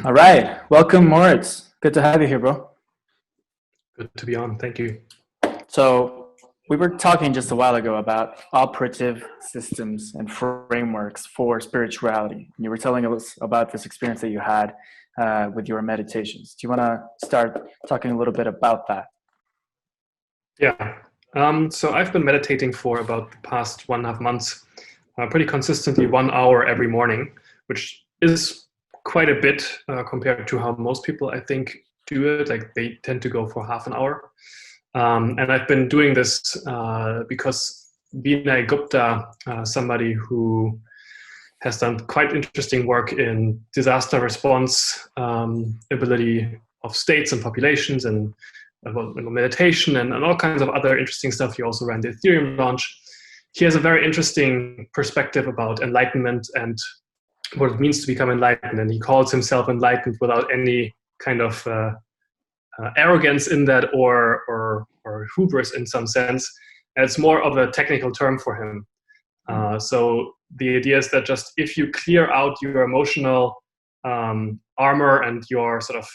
All right. Welcome, Moritz. Good to have you here, bro. Good to be on. Thank you. So, we were talking just a while ago about operative systems and frameworks for spirituality. And you were telling us about this experience that you had with your meditations. Do you want to start talking a little bit about that? Yeah. So I've been meditating for about the past 1.5 months, pretty consistently 1 hour every morning, which is quite a bit compared to how most people, I think, do it. Like they tend to go for half an hour. And I've been doing this because Vinay Gupta, somebody who has done quite interesting work in disaster response ability of states and populations and about meditation and all kinds of other interesting stuff. He also ran the Ethereum launch. He has a very interesting perspective about enlightenment and what it means to become enlightened. And he calls himself enlightened without any kind of arrogance in that or hubris in some sense. And it's more of a technical term for him. So the idea is that just if you clear out your emotional armor and your sort of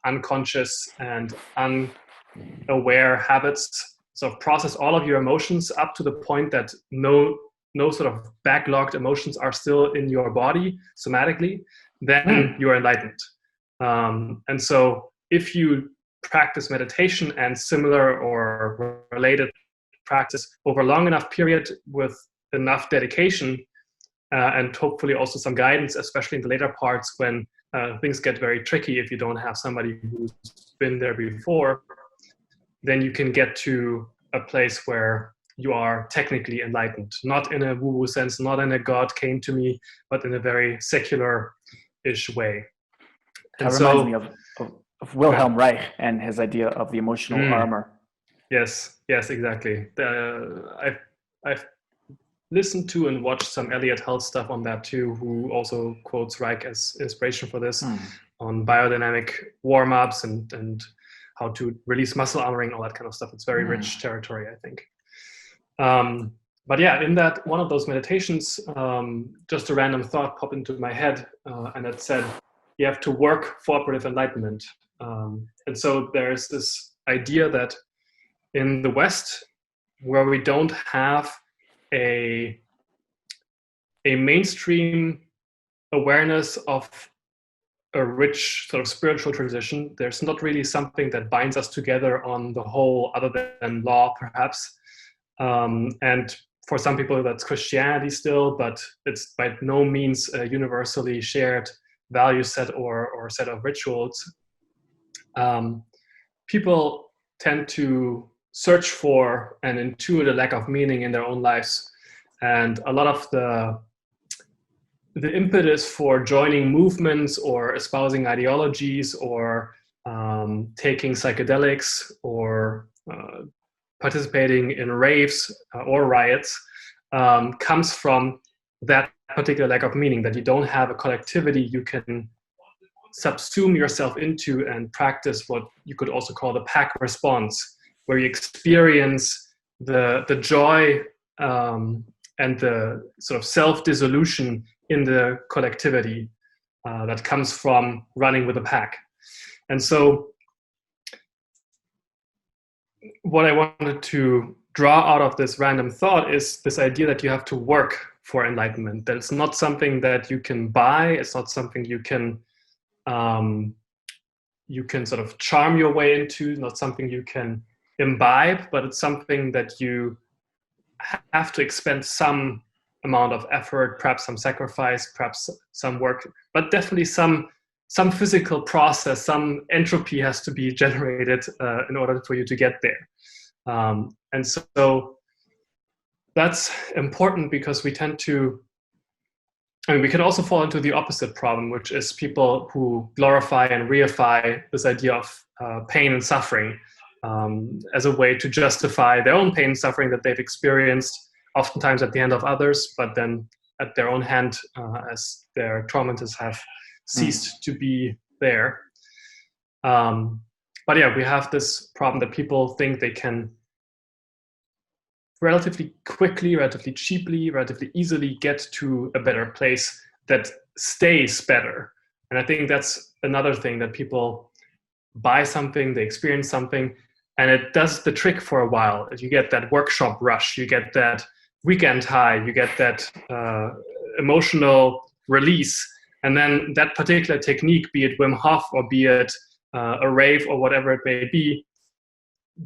unconscious and unaware habits, sort of process all of your emotions up to the point that no sort of backlogged emotions are still in your body somatically, then you're enlightened. And so if you practice meditation and similar or related practice over a long enough period with enough dedication and hopefully also some guidance, especially in the later parts when things get very tricky if you don't have somebody who's been there before, then you can get to a place where you are technically enlightened, not in a woo-woo sense, not in a God came to me, but in a very secular-ish way. That reminds me of Wilhelm Reich and his idea of the emotional armor. Yes, exactly. I've listened to and watched some Elliot Held stuff on that too, who also quotes Reich as inspiration for this on biodynamic warm-ups and how to release muscle armoring, all that kind of stuff. It's very rich territory, I think. But yeah, in that one of those meditations, just a random thought popped into my head, and it said, you have to work for operative enlightenment. And so there's this idea that in the West, where we don't have a mainstream awareness of a rich sort of spiritual tradition, there's not really something that binds us together on the whole other than law, perhaps. And for some people, that's Christianity still, but it's by no means a universally shared value set or set of rituals. People tend to search for and intuit a lack of meaning in their own lives. And a lot of the impetus for joining movements or espousing ideologies or taking psychedelics or participating in raves or riots comes from that particular lack of meaning, that you don't have a collectivity you can subsume yourself into and practice what you could also call the pack response, where you experience the joy and the sort of self-dissolution in the collectivity that comes from running with a pack. And so what I wanted to draw out of this random thought is this idea that you have to work for enlightenment, that it's not something that you can buy, it's not something you can sort of charm your way into, not something you can imbibe, but it's something that you have to expend some amount of effort, perhaps some sacrifice, perhaps some work, but definitely some physical process, some entropy has to be generated in order for you to get there. And so that's important because we tend to, we can also fall into the opposite problem, which is people who glorify and reify this idea of pain and suffering as a way to justify their own pain and suffering that they've experienced, oftentimes at the hand of others, but then at their own hand as their tormentors have ceased to be there. But yeah, we have this problem that people think they can relatively quickly, relatively cheaply, relatively easily get to a better place that stays better. And I think that's another thing, that people buy something, they experience something, and it does the trick for a while. You get that workshop rush, you get that weekend high, you get that emotional release, and then that particular technique, be it Wim Hof or be it a rave or whatever it may be,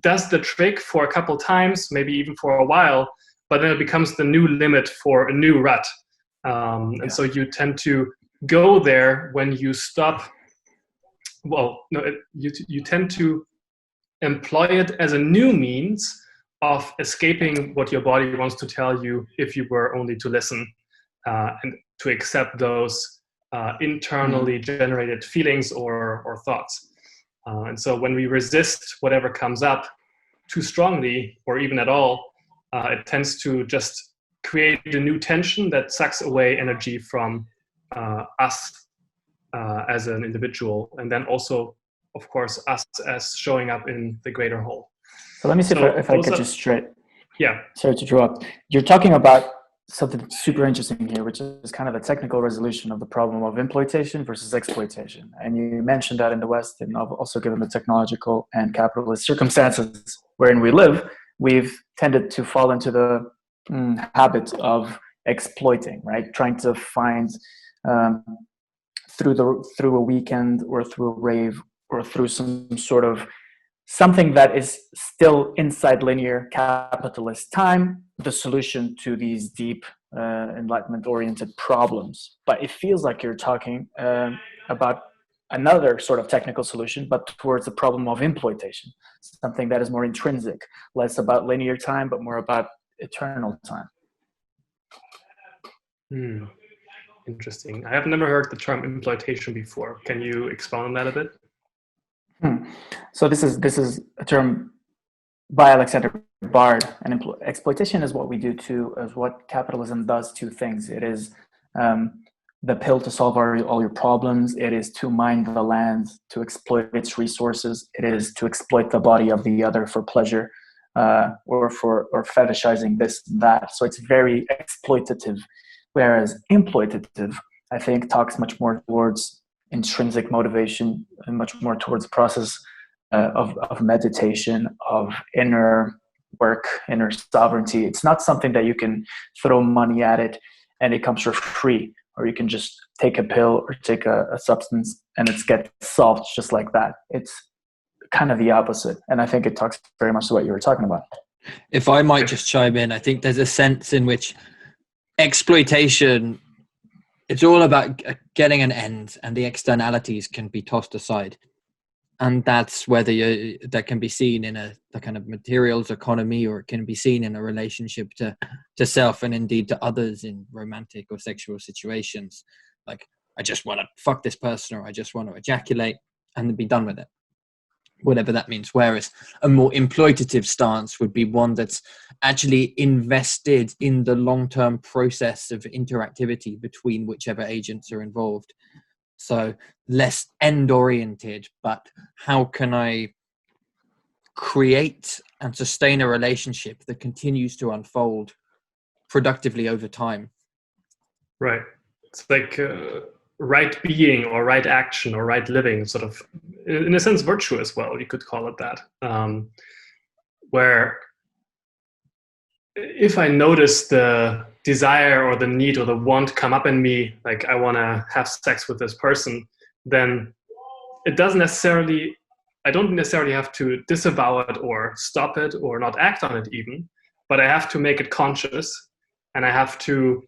does the trick for a couple times, maybe even for a while, but then it becomes the new limit for a new rut. And so you tend to go there when you stop. Well, no, you tend to employ it as a new means of escaping what your body wants to tell you if you were only to listen and to accept those internally generated feelings or thoughts. And so when we resist whatever comes up too strongly or even at all, it tends to just create a new tension that sucks away energy from us as an individual, and then also, of course, us as showing up in the greater whole. So let me see if I get you straight. Yeah. Sorry to interrupt. You're talking about something super interesting here, which is kind of a technical resolution of the problem of imploitation versus exploitation. And you mentioned that in the West, and also given the technological and capitalist circumstances wherein we live, we've tended to fall into the habit of exploiting, right? Trying to find through a weekend or through a rave or through some sort of something that is still inside linear capitalist time, the solution to these deep enlightenment-oriented problems. But it feels like you're talking about another sort of technical solution, but towards the problem of imploitation, something that is more intrinsic, less about linear time, but more about eternal time. Interesting. I have never heard the term imploitation before. Can you expound on that a bit? So this is a term by Alexander Bard, and exploitation is what we do is what capitalism does to things. It is the pill to solve all your problems. It is to mine the land, to exploit its resources. It is to exploit the body of the other for pleasure, or fetishizing this and that. So it's very exploitative, whereas imploitative, I think, talks much more towards intrinsic motivation and much more towards the process of meditation, of inner work, inner sovereignty. It's not something that you can throw money at it and it comes for free, or you can just take a pill or take a substance and it gets solved just like that. It's kind of the opposite. And I think it talks very much to what you were talking about. If I might just chime in, I think there's a sense in which exploitation, it's all about getting an end, and the externalities can be tossed aside. And that's whether that can be seen in the kind of materials economy, or it can be seen in a relationship to self and indeed to others in romantic or sexual situations. Like, I just want to fuck this person, or I just want to ejaculate and then be done with it, whatever that means. Whereas a more imploitative stance would be one that's actually invested in the long-term process of interactivity between whichever agents are involved. So less end-oriented, but how can I create and sustain a relationship that continues to unfold productively over time? Right. It's like right being or right action or right living, sort of, in a sense, virtue as well. You could call it that. Where if I notice the desire or the need or the want come up in me, like I want to have sex with this person, then I don't necessarily have to disavow it or stop it or not act on it even, but I have to make it conscious, and I have to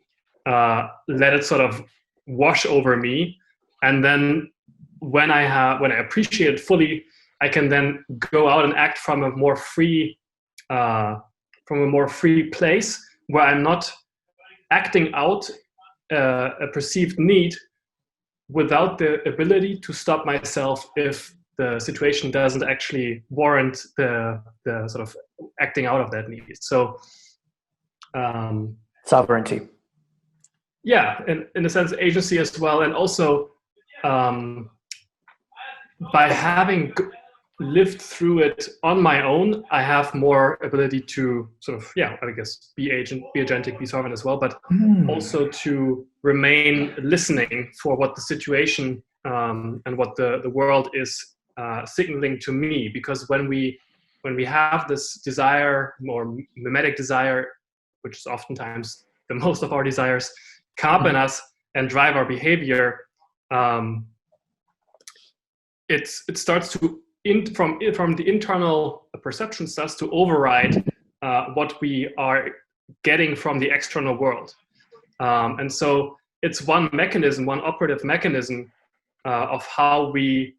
let it sort of wash over me. And then when I appreciate it fully, I can then go out and act from a more free place, where I'm not acting out a perceived need without the ability to stop myself if the situation doesn't actually warrant the sort of acting out of that need. So sovereignty. Yeah, in a sense, agency as well. And also by having lived through it on my own, I have more ability to sort of, I guess, be agentic, be sovereign as well, but also to remain listening for what the situation and what the world is signaling to me. Because when we have this desire, or memetic desire, which is oftentimes the most of our desires, come up in us and drive our behavior, it starts to from the internal perception starts to override what we are getting from the external world. And so it's one mechanism, one operative mechanism of how we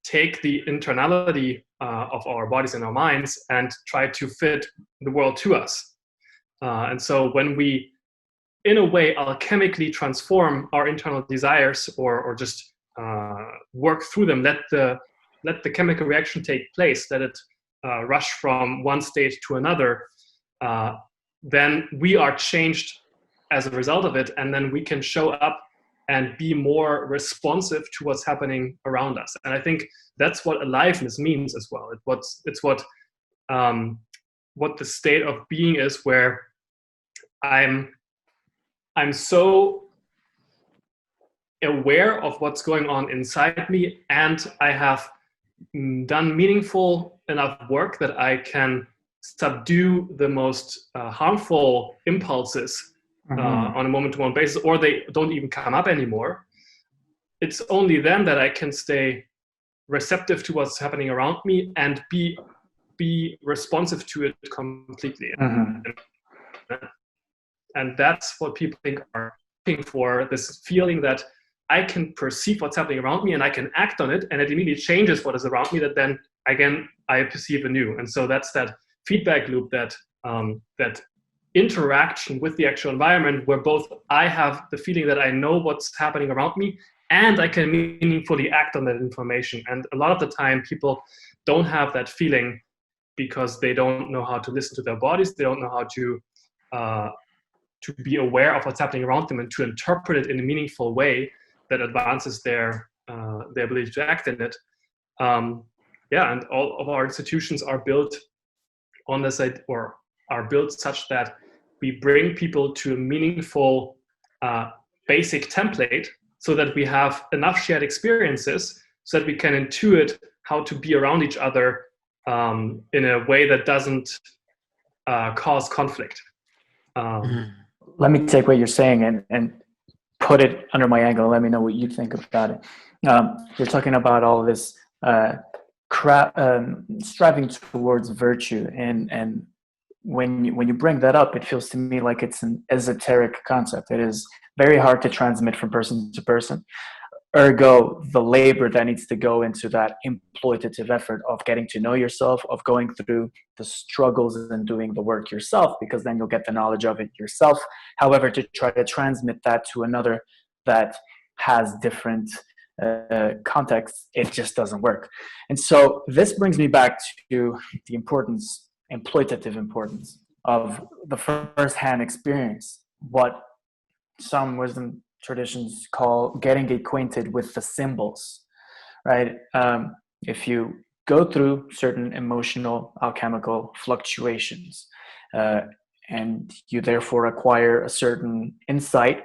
take the internality of our bodies and our minds and try to fit the world to us. And so when we, in a way, alchemically transform our internal desires, or just work through them, let the chemical reaction take place, let it rush from one state to another, then we are changed as a result of it, and then we can show up and be more responsive to what's happening around us. And I think that's what aliveness means as well. It's what the state of being is, where I'm so aware of what's going on inside me, and I have done meaningful enough work that I can subdue the most harmful impulses on a moment-to-moment basis, or they don't even come up anymore. It's only then that I can stay receptive to what's happening around me and be responsive to it completely. And that's what people think are looking for, this feeling that I can perceive what's happening around me and I can act on it, and it immediately changes what is around me, that then again I perceive anew. And so that's that feedback loop, that interaction with the actual environment, where both I have the feeling that I know what's happening around me and I can meaningfully act on that information. And a lot of the time people don't have that feeling because they don't know how to listen to their bodies. They don't know how to be aware of what's happening around them and to interpret it in a meaningful way that advances their ability to act in it. And all of our institutions are built on this, or are built such that we bring people to a meaningful basic template, so that we have enough shared experiences so that we can intuit how to be around each other in a way that doesn't cause conflict. Let me take what you're saying and put it under my angle and let me know what you think about it. You're talking about all this striving towards virtue, and when you bring that up, it feels to me like it's an esoteric concept. It is very hard to transmit from person to person. Ergo, the labor that needs to go into that exploitative effort of getting to know yourself, of going through the struggles and doing the work yourself, because then you'll get the knowledge of it yourself. However, to try to transmit that to another that has different contexts, it just doesn't work. And so this brings me back to the exploitative importance of the first-hand experience, what some wisdom traditions call getting acquainted with the symbols, right? If you go through certain emotional alchemical fluctuations and you therefore acquire a certain insight,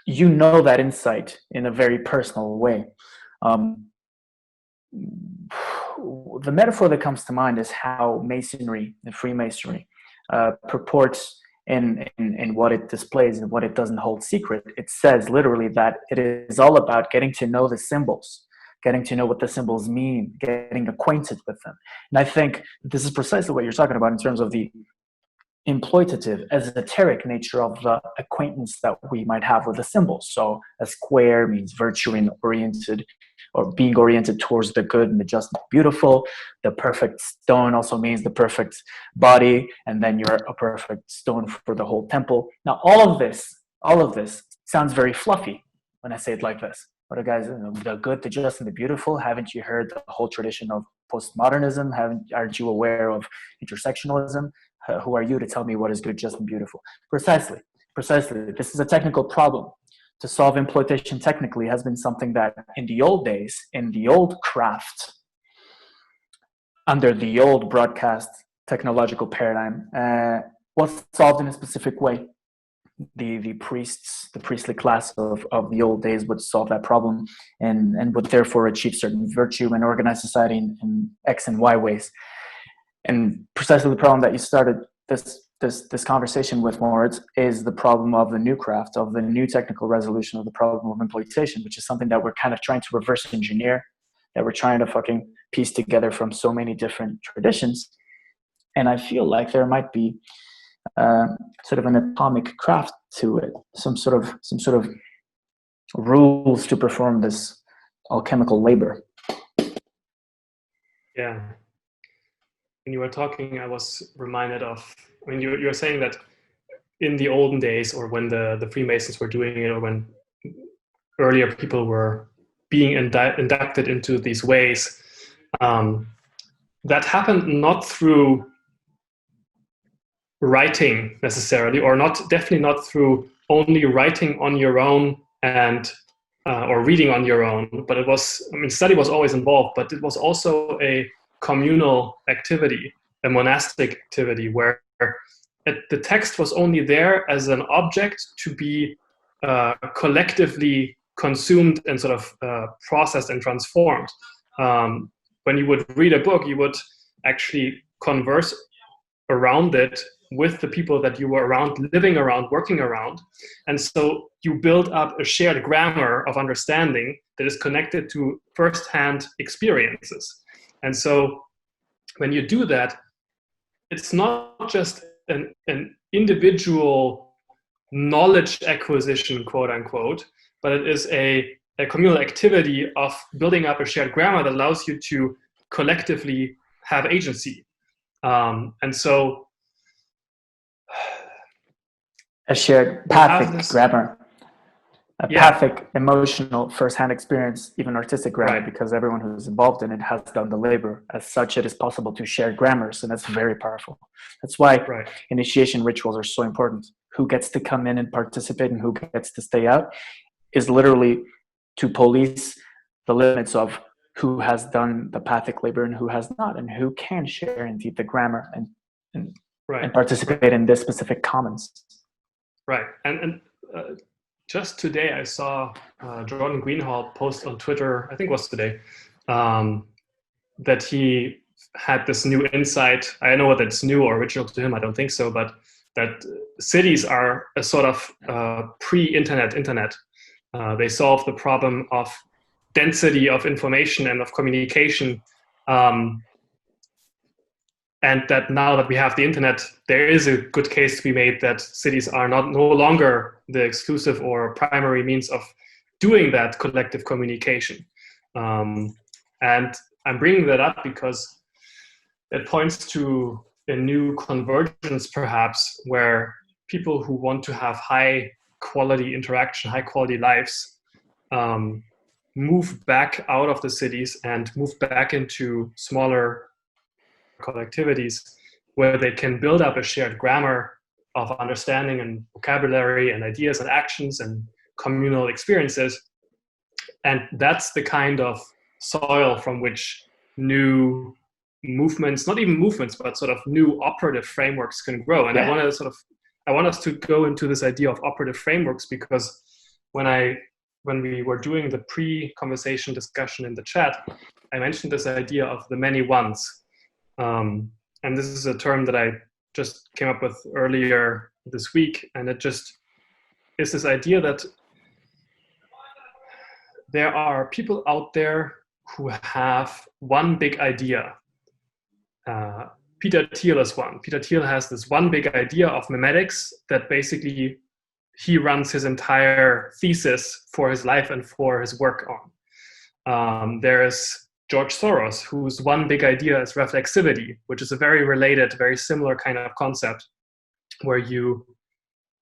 you know that insight in a very personal way. The metaphor that comes to mind is how Masonry and Freemasonry purports in what it displays and what it doesn't hold secret. It says literally that it is all about getting to know the symbols, getting to know what the symbols mean, getting acquainted with them. And I think this is precisely what you're talking about in terms of the exploitative, esoteric nature of the acquaintance that we might have with the symbols. So a square means virtue oriented, or being oriented towards the good and the just and the beautiful. The perfect stone also means the perfect body, and then you're a perfect stone for the whole temple. Now, all of this sounds very fluffy when I say it like this. But guys, the good, the just, and the beautiful, haven't you heard the whole tradition of postmodernism? Aren't you aware of intersectionalism? Who are you to tell me what is good, just, and beautiful? Precisely. This is a technical problem. To solve exploitation technically has been something that in the old days, in the old craft, under the old broadcast technological paradigm, was solved in a specific way. the priests, the priestly class of the old days would solve that problem and would therefore achieve certain virtue and organize society in X and Y ways. And precisely the problem that you started this conversation with, Moritz, is the problem of the new craft, of the new technical resolution of the problem of exploitation, which is something that we're kind of trying to reverse engineer, that we're trying to fucking piece together from so many different traditions. And I feel like there might be sort of an atomic craft to it, some sort of rules to perform this alchemical labor. Yeah. When you were talking, I was reminded of, when you're saying that in the olden days, or when the Freemasons were doing it, or when earlier people were being inducted into these ways, that happened not through writing necessarily, or definitely not through only writing on your own and or reading on your own, but it was, study was always involved, but it was also a communal activity, a monastic activity, where the text was only there as an object to be collectively consumed and sort of processed and transformed. When you would read a book, you would actually converse around it with the people that you were around, living around, working around. And so you build up a shared grammar of understanding that is connected to firsthand experiences. And so when you do that, it's not just an individual knowledge acquisition, quote unquote, but it is a communal activity of building up a shared grammar that allows you to collectively have agency. And so a shared pathic grammar, pathic emotional first-hand experience, even artistic grammar, right, because everyone who's involved in it has done the labor. As such, it is possible to share grammars, and that's very powerful. That's why initiation rituals are so important. Who gets to come in and participate and who gets to stay out is literally to police the limits of who has done the pathic labor and who has not, and who can share indeed the grammar and participate in this specific commons. Right. And just today I saw Jordan Greenhalgh post on Twitter, I think it was today, that he had this new insight. I don't know whether it's new or original to him, I don't think so, but that cities are a sort of pre-internet internet. They solve the problem of density of information and of communication. And that now that we have the internet, there is a good case to be made that cities are no longer the exclusive or primary means of doing that collective communication. And I'm bringing that up because it points to a new convergence, perhaps, where people who want to have high quality interaction, high quality lives, move back out of the cities and move back into smaller collectivities where they can build up a shared grammar of understanding and vocabulary and ideas and actions and communal experiences. And that's the kind of soil from which new movements, not even movements, but sort of new operative frameworks can grow. And I want us to go into this idea of operative frameworks, because when we were doing the pre-conversation discussion in the chat, I mentioned this idea of the many ones. And this is a term that I just came up with earlier this week, and it just is this idea that there are people out there who have one big idea. Peter Thiel is one. Peter Thiel has this one big idea of memetics that basically he runs his entire thesis for his life and for his work on. There is George Soros, whose one big idea is reflexivity, which is a very related, very similar kind of concept, where you,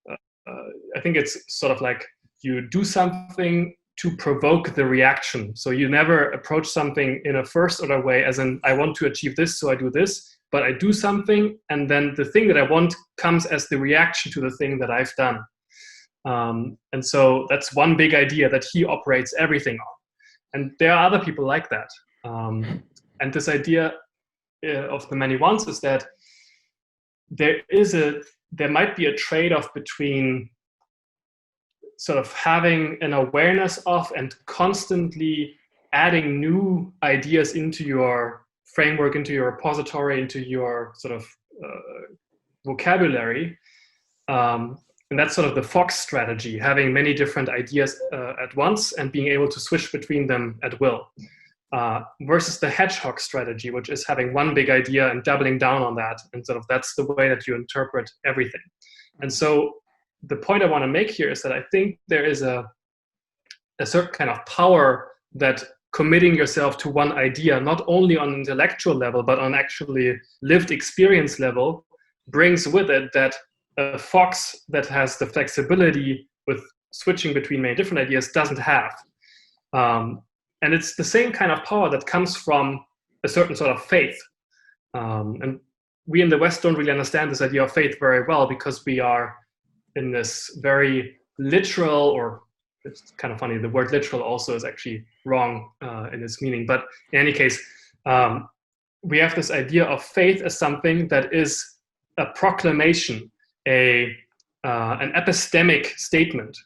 I think it's sort of like you do something to provoke the reaction. So you never approach something in a first order way, as in, I want to achieve this, so I do this, but I do something, and then the thing that I want comes as the reaction to the thing that I've done. And so that's one big idea that he operates everything on. And there are other people like that. And this idea of the many ones is that there might be a trade-off between sort of having an awareness of and constantly adding new ideas into your framework, into your repository, into your sort of vocabulary. And that's sort of the fox strategy, having many different ideas at once and being able to switch between them at will. Versus the hedgehog strategy, which is having one big idea and doubling down on that. And sort of that's the way that you interpret everything. And so the point I want to make here is that I think there is a certain kind of power that committing yourself to one idea, not only on an intellectual level, but on actually lived experience level, brings with it that a fox that has the flexibility with switching between many different ideas doesn't have. And it's the same kind of power that comes from a certain sort of faith. And we in the West don't really understand this idea of faith very well because we are in this very literal, or it's kind of funny, the word literal also is actually wrong in its meaning. But in any case, we have this idea of faith as something that is a proclamation, an epistemic statement,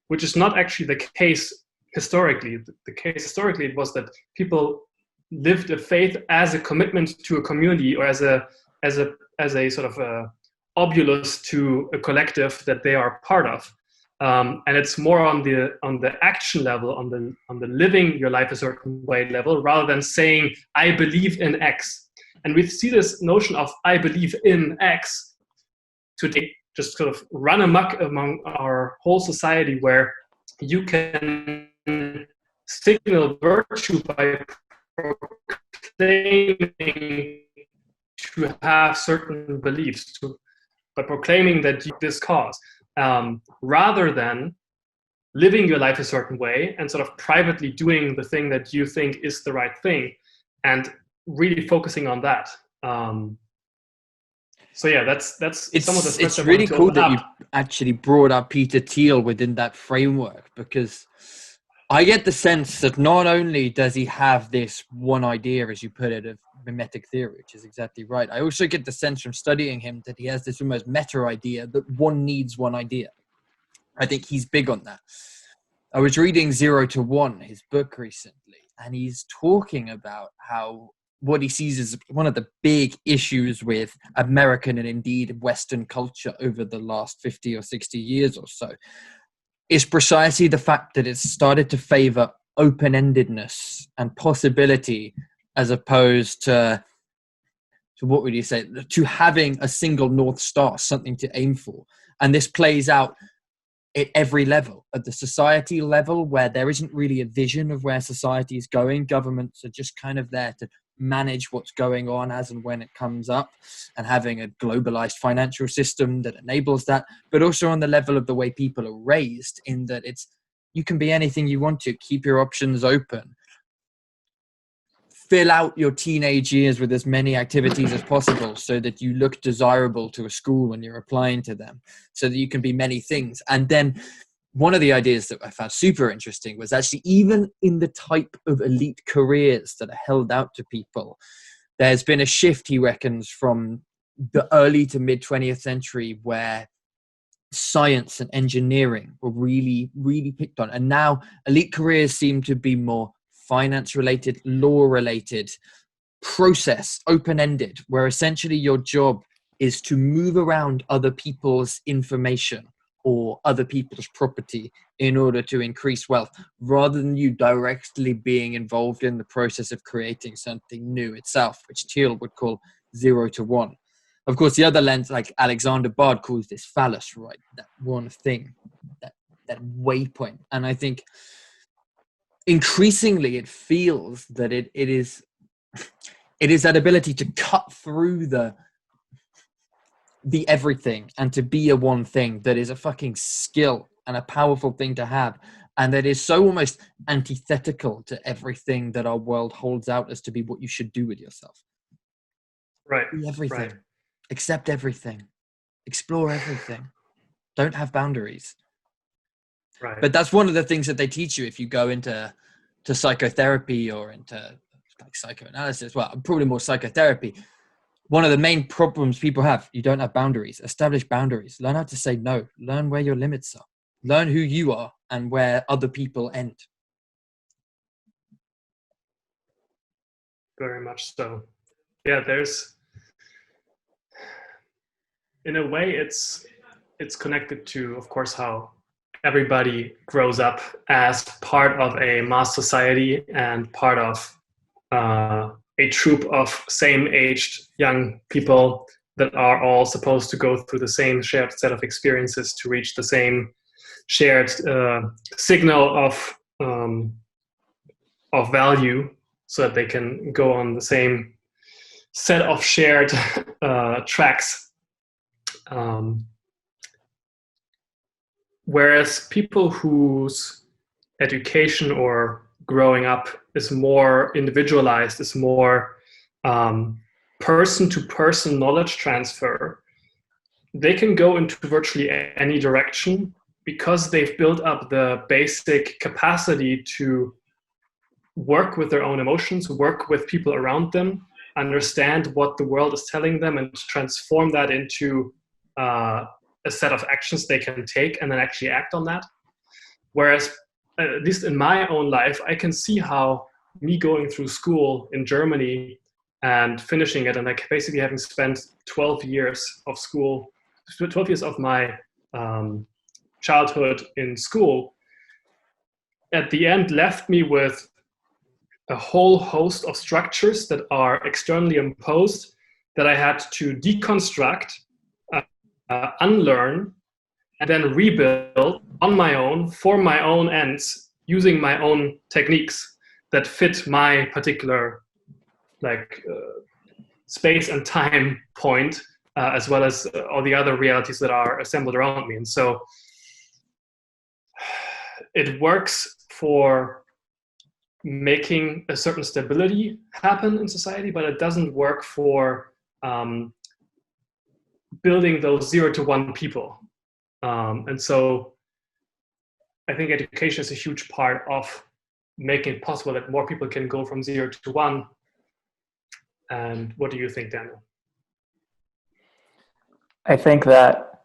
which is not actually the case historically. The case historically it was that people lived a faith as a commitment to a community, or as a sort of a obulus to a collective that they are part of. And it's more on the action level, on the living your life a certain way level, rather than saying I believe in X. And we see this notion of I believe in X today just sort of run amok among our whole society, where you can signal virtue by proclaiming to have certain beliefs, by proclaiming that you this cause, rather than living your life a certain way and sort of privately doing the thing that you think is the right thing, and really focusing on that. So yeah, that's some of the. It's really cool that you actually brought up Peter Thiel within that framework, because I get the sense that not only does he have this one idea, as you put it, of memetic theory, which is exactly right, I also get the sense from studying him that he has this almost meta idea that one needs one idea. I think he's big on that. I was reading 0 to 1, his book, recently, and he's talking about how what he sees as one of the big issues with American and indeed Western culture over the last 50 or 60 years or so is precisely the fact that it's started to favor open-endedness and possibility, as opposed to what would you say, to having a single North Star, something to aim for. And this plays out at every level, at the society level, where there isn't really a vision of where society is going. Governments are just kind of there to manage what's going on as and when it comes up, and having a globalized financial system that enables that, but also on the level of the way people are raised, in that it's, you can be anything you want to, keep your options open, fill out your teenage years with as many activities as possible so that you look desirable to a school when you're applying to them, so that you can be many things. And then one of the ideas that I found super interesting was actually, even in the type of elite careers that are held out to people, there's been a shift, he reckons, from the early to mid 20th century, where science and engineering were really, really picked on. And now elite careers seem to be more finance related, law related, process open-ended, where essentially your job is to move around other people's information or other people's property in order to increase wealth, rather than you directly being involved in the process of creating something new itself, which Thiel would call 0 to 1. Of course, the other lens, like Alexander Bard calls this phallus, right? That one thing, that waypoint. And I think increasingly it feels that it is that ability to cut through the everything and to be a one thing that is a fucking skill and a powerful thing to have, and that is so almost antithetical to everything that our world holds out as to be what you should do with yourself. Right. Be everything. Right. Accept everything. Explore everything. Don't have boundaries. Right. But that's one of the things that they teach you if you go into psychotherapy or into like psychoanalysis. Well, probably more psychotherapy. One of the main problems people have, you don't have boundaries. Establish boundaries. Learn how to say no. Learn where your limits are. Learn who you are and where other people end. Very much so. Yeah, there's, in a way, it's connected to, of course, how everybody grows up as part of a mass society and part of a troop of same-aged young people that are all supposed to go through the same shared set of experiences to reach the same shared signal of value, so that they can go on the same set of shared tracks. Whereas people whose education or growing up is more individualized, is more person-to-person knowledge transfer, they can go into virtually any direction because they've built up the basic capacity to work with their own emotions, work with people around them, understand what the world is telling them, and transform that into a set of actions they can take and then actually act on that. Whereas, at least in my own life, I can see how me going through school in Germany and finishing it, and like basically having spent 12 years of school, 12 years of my childhood in school, at the end left me with a whole host of structures that are externally imposed that I had to deconstruct, unlearn, and then rebuild on my own for my own ends using my own techniques that fit my particular space and time point, as well as all the other realities that are assembled around me. And so it works for making a certain stability happen in society, but it doesn't work for building those 0 to 1 people. And so I think education is a huge part of making it possible that more people can go from 0 to 1. And what do you think, Daniel? I think that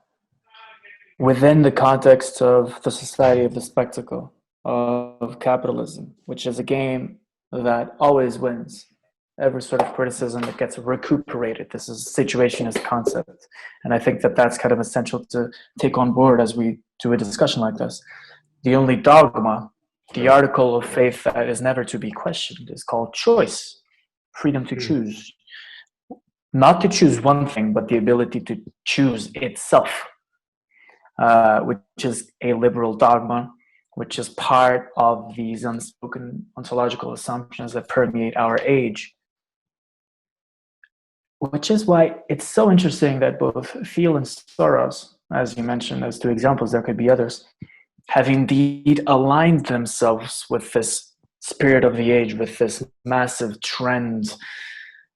within the context of the society of the spectacle, of capitalism, which is a game that always wins, every sort of criticism that gets recuperated. This is situationist concept. And I think that that's kind of essential to take on board as we do a discussion like this. The only dogma, the article of faith that is never to be questioned, is called choice, freedom to choose. Not to choose one thing, but the ability to choose itself, which is a liberal dogma, which is part of these unspoken ontological assumptions that permeate our age. Which is why it's so interesting that both Thiel and Soros, as you mentioned, as 2 examples, there could be others, have indeed aligned themselves with this spirit of the age, with this massive trend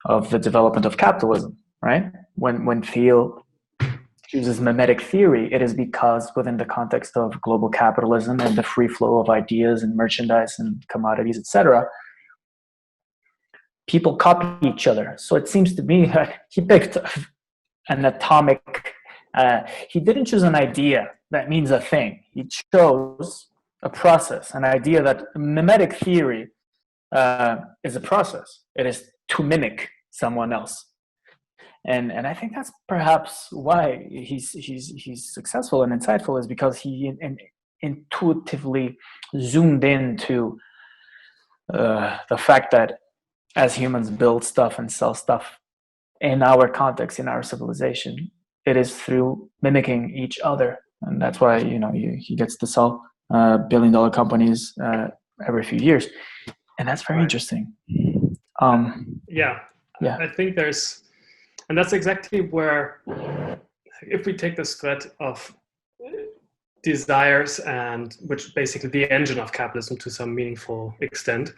of the development of capitalism, right? When Thiel chooses memetic theory, it is because within the context of global capitalism and the free flow of ideas and merchandise and commodities, etc., people copy each other. So it seems to me that he picked an atomic, he didn't choose an idea that means a thing. He chose a process, an idea that memetic theory is a process. It is to mimic someone else. And I think that's perhaps why he's successful and insightful, is because he intuitively zoomed into the fact that as humans build stuff and sell stuff in our context, in our civilization, it is through mimicking each other. And that's why, he gets to sell billion-dollar companies every few years. And that's very interesting. Yeah. I think and that's exactly where, if we take this thread of desires, and which basically the engine of capitalism to some meaningful extent,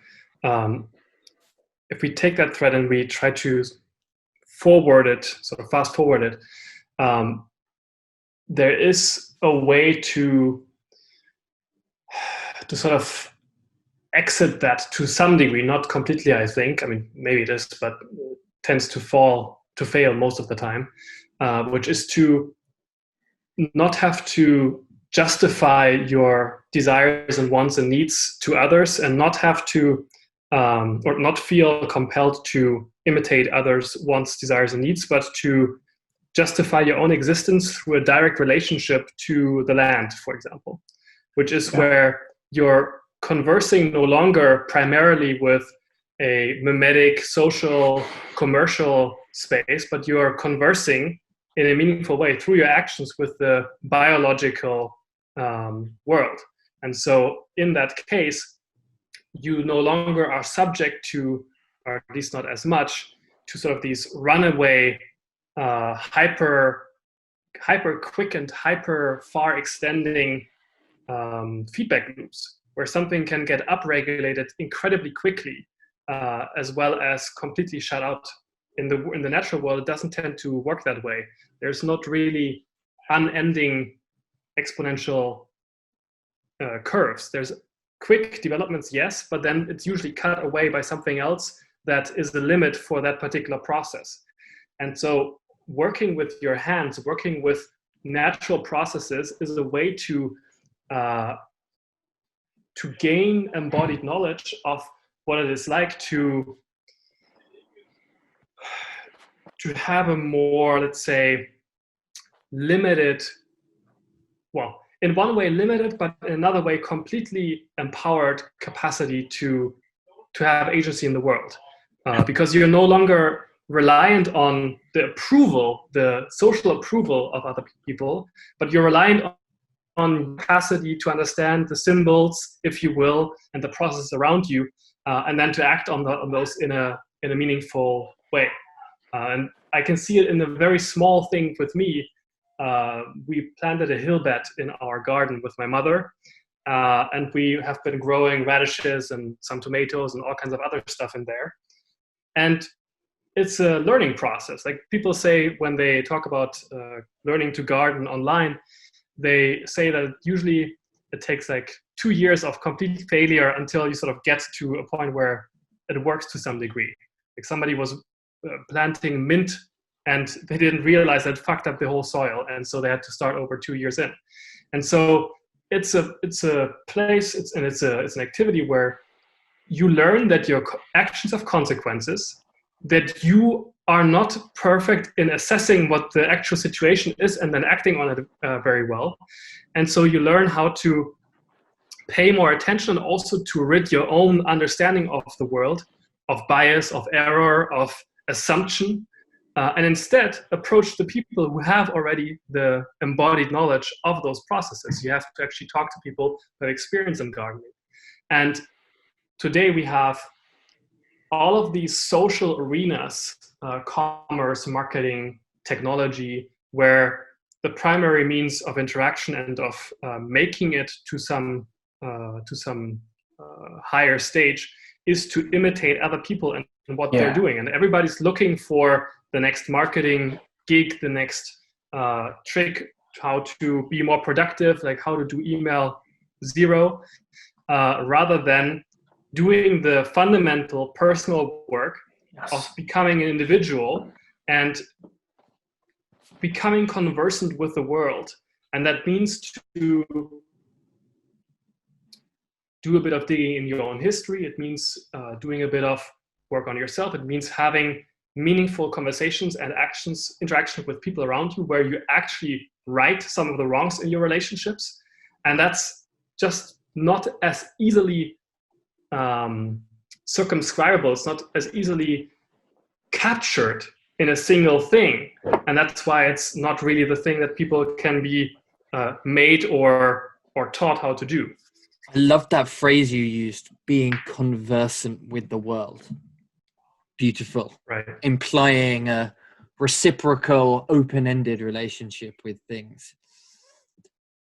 if we take that thread and we try to fast forward it, there is a way to sort of exit that to some degree, not completely, I think. I mean, maybe it is, but tends to fail most of the time, which is to not have to justify your desires and wants and needs to others, and not have to or not feel compelled to imitate others' wants, desires, and needs, but to justify your own existence through a direct relationship to the land, for example, which is where you're conversing no longer primarily with a memetic, social, commercial space, but you're conversing in a meaningful way through your actions with the biological world. And so in that case, you no longer are subject to, or at least not as much, to sort of these runaway, hyper quick and hyper far extending feedback loops, where something can get upregulated incredibly quickly, as well as completely shut out. In the natural world, it doesn't tend to work that way. There's not really unending exponential curves. There's quick developments, yes, but then it's usually cut away by something else that is the limit for that particular process. And so working with your hands, working with natural processes is a way to gain embodied knowledge of what it is like to have a more, let's say, limited, well, in one way limited, but in another way completely empowered capacity to have agency in the world. Because you're no longer reliant on the approval, the social approval of other people, but you're reliant on capacity to understand the symbols, if you will, and the process around you, and then to act on those in a meaningful way. And I can see it in a very small thing with me. We planted a hill bed in our garden with my mother, and we have been growing radishes and some tomatoes and all kinds of other stuff in there. And it's a learning process. Like people say when they talk about learning to garden online, they say that usually it takes like 2 years of complete failure until you sort of get to a point where it works to some degree. Like somebody was planting mint and they didn't realize that it fucked up the whole soil, and so they had to start over 2 years in. And so it's a place, it's an activity where you learn that your actions have consequences, that you are not perfect in assessing what the actual situation is and then acting on it very well. And so you learn how to pay more attention, also to rid your own understanding of the world, of bias, of error, of assumption, and instead approach the people who have already the embodied knowledge of those processes. You have to actually talk to people who have experience in gardening. And today we have all of these social arenas, commerce, marketing, technology, where the primary means of interaction and of making it to some higher stage is to imitate other people and what they're doing. And everybody's looking for the next marketing gig, the next trick, how to be more productive, like how to do email zero, rather than doing the fundamental personal work of becoming an individual and becoming conversant with the world. And that means to do a bit of digging in your own history. It means doing a bit of work on yourself. It means having meaningful conversations and interaction with people around you, where you actually right some of the wrongs in your relationships. And that's just not as easily circumscribable. It's not as easily captured in a single thing. And that's why it's not really the thing that people can be made or taught how to do. I love that phrase you used, being conversant with the world. Beautiful. Right. Implying a reciprocal, open-ended relationship with things.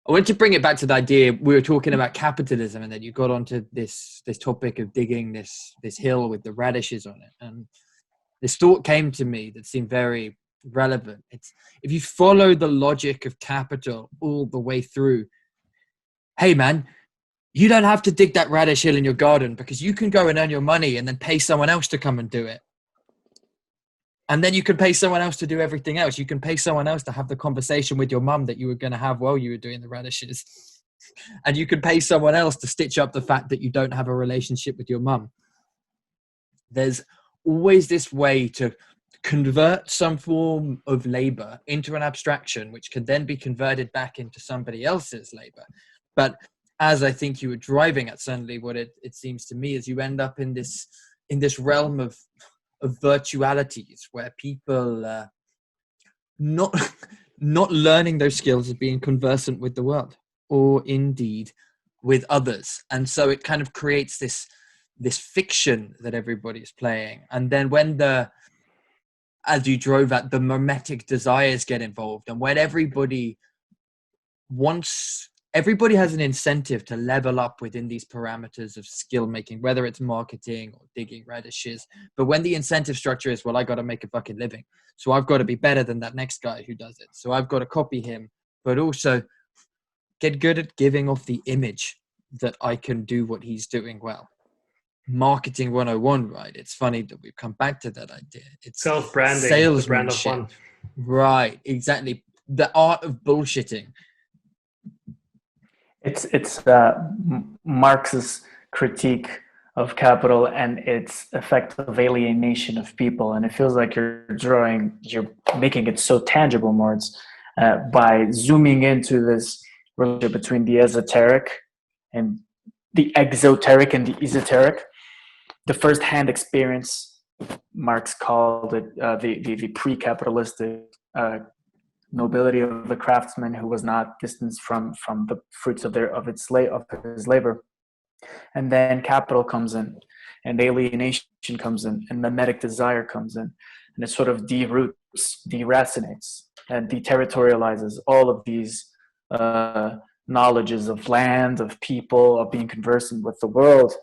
I want to bring it back to the idea, we were talking about capitalism, and then you got onto this topic of digging this hill with the radishes on it. And this thought came to me that seemed very relevant. It's, if you follow the logic of capital all the way through, hey man, you don't have to dig that radish hill in your garden because you can go and earn your money and then pay someone else to come and do it. And then you can pay someone else to do everything else. You can pay someone else to have the conversation with your mum that you were going to have while you were doing the radishes. And you can pay someone else to stitch up the fact that you don't have a relationship with your mum. There's always this way to convert some form of labor into an abstraction, which can then be converted back into somebody else's labor. But as I think you were driving at, certainly what it seems to me is you end up in this realm of virtualities where people not learning those skills of being conversant with the world or indeed with others. And so it kind of creates this fiction that everybody's playing. And then when as you drove at, the memetic desires get involved, and when everybody has an incentive to level up within these parameters of skill making, whether it's marketing or digging radishes. But when the incentive structure is, well, I got to make a fucking living, so I've got to be better than that next guy who does it, so I've got to copy him, but also get good at giving off the image that I can do what he's doing well. Marketing 101, right? It's funny that we've come back to that idea. It's self-branding, salesmanship. the brand of one. Right, exactly. The art of bullshitting. It's Marx's critique of capital and its effective alienation of people, and it feels like you're making it so tangible, Moritz, by zooming into this relationship between the esoteric and the exoteric and the esoteric. The first-hand experience, Marx called it the pre-capitalistic nobility of the craftsman who was not distanced from the fruits of his labor. And then capital comes in, and alienation comes in, and memetic desire comes in, and it sort of deroots, deracinates, and deterritorializes all of these knowledges of land, of people, of being conversant with the world.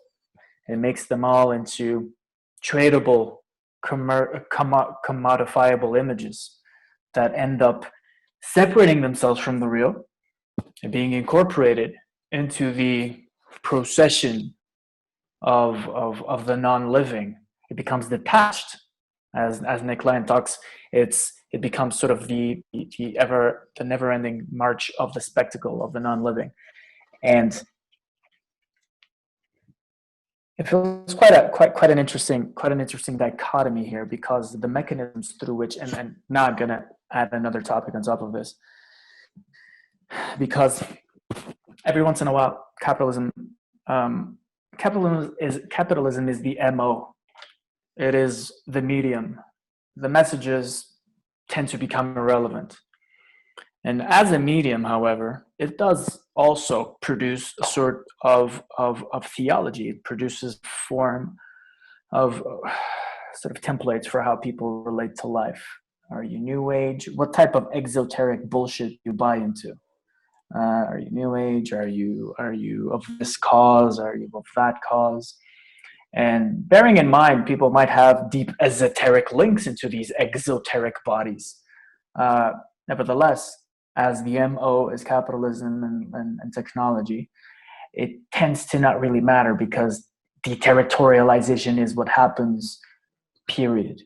It makes them all into tradable, commodifiable images that end up separating themselves from the real and being incorporated into the procession of the non-living. It becomes detached, as Nick Land talks. It becomes sort of the never-ending march of the spectacle of the non-living, and it feels quite an interesting dichotomy here, because the mechanisms through which, and now I'm gonna add another topic on top of this, because every once in a while capitalism is the MO. It is the medium. The messages tend to become irrelevant. And as a medium, however, it does also produce a sort of theology. It produces form of sort of templates for how people relate to life. Are you New Age? What type of exoteric bullshit you buy into? Are you New Age? Are you of this cause? Are you of that cause? And bearing in mind, people might have deep esoteric links into these exoteric bodies. Nevertheless, as the MO is capitalism and technology, it tends to not really matter, because deterritorialization is what happens, period.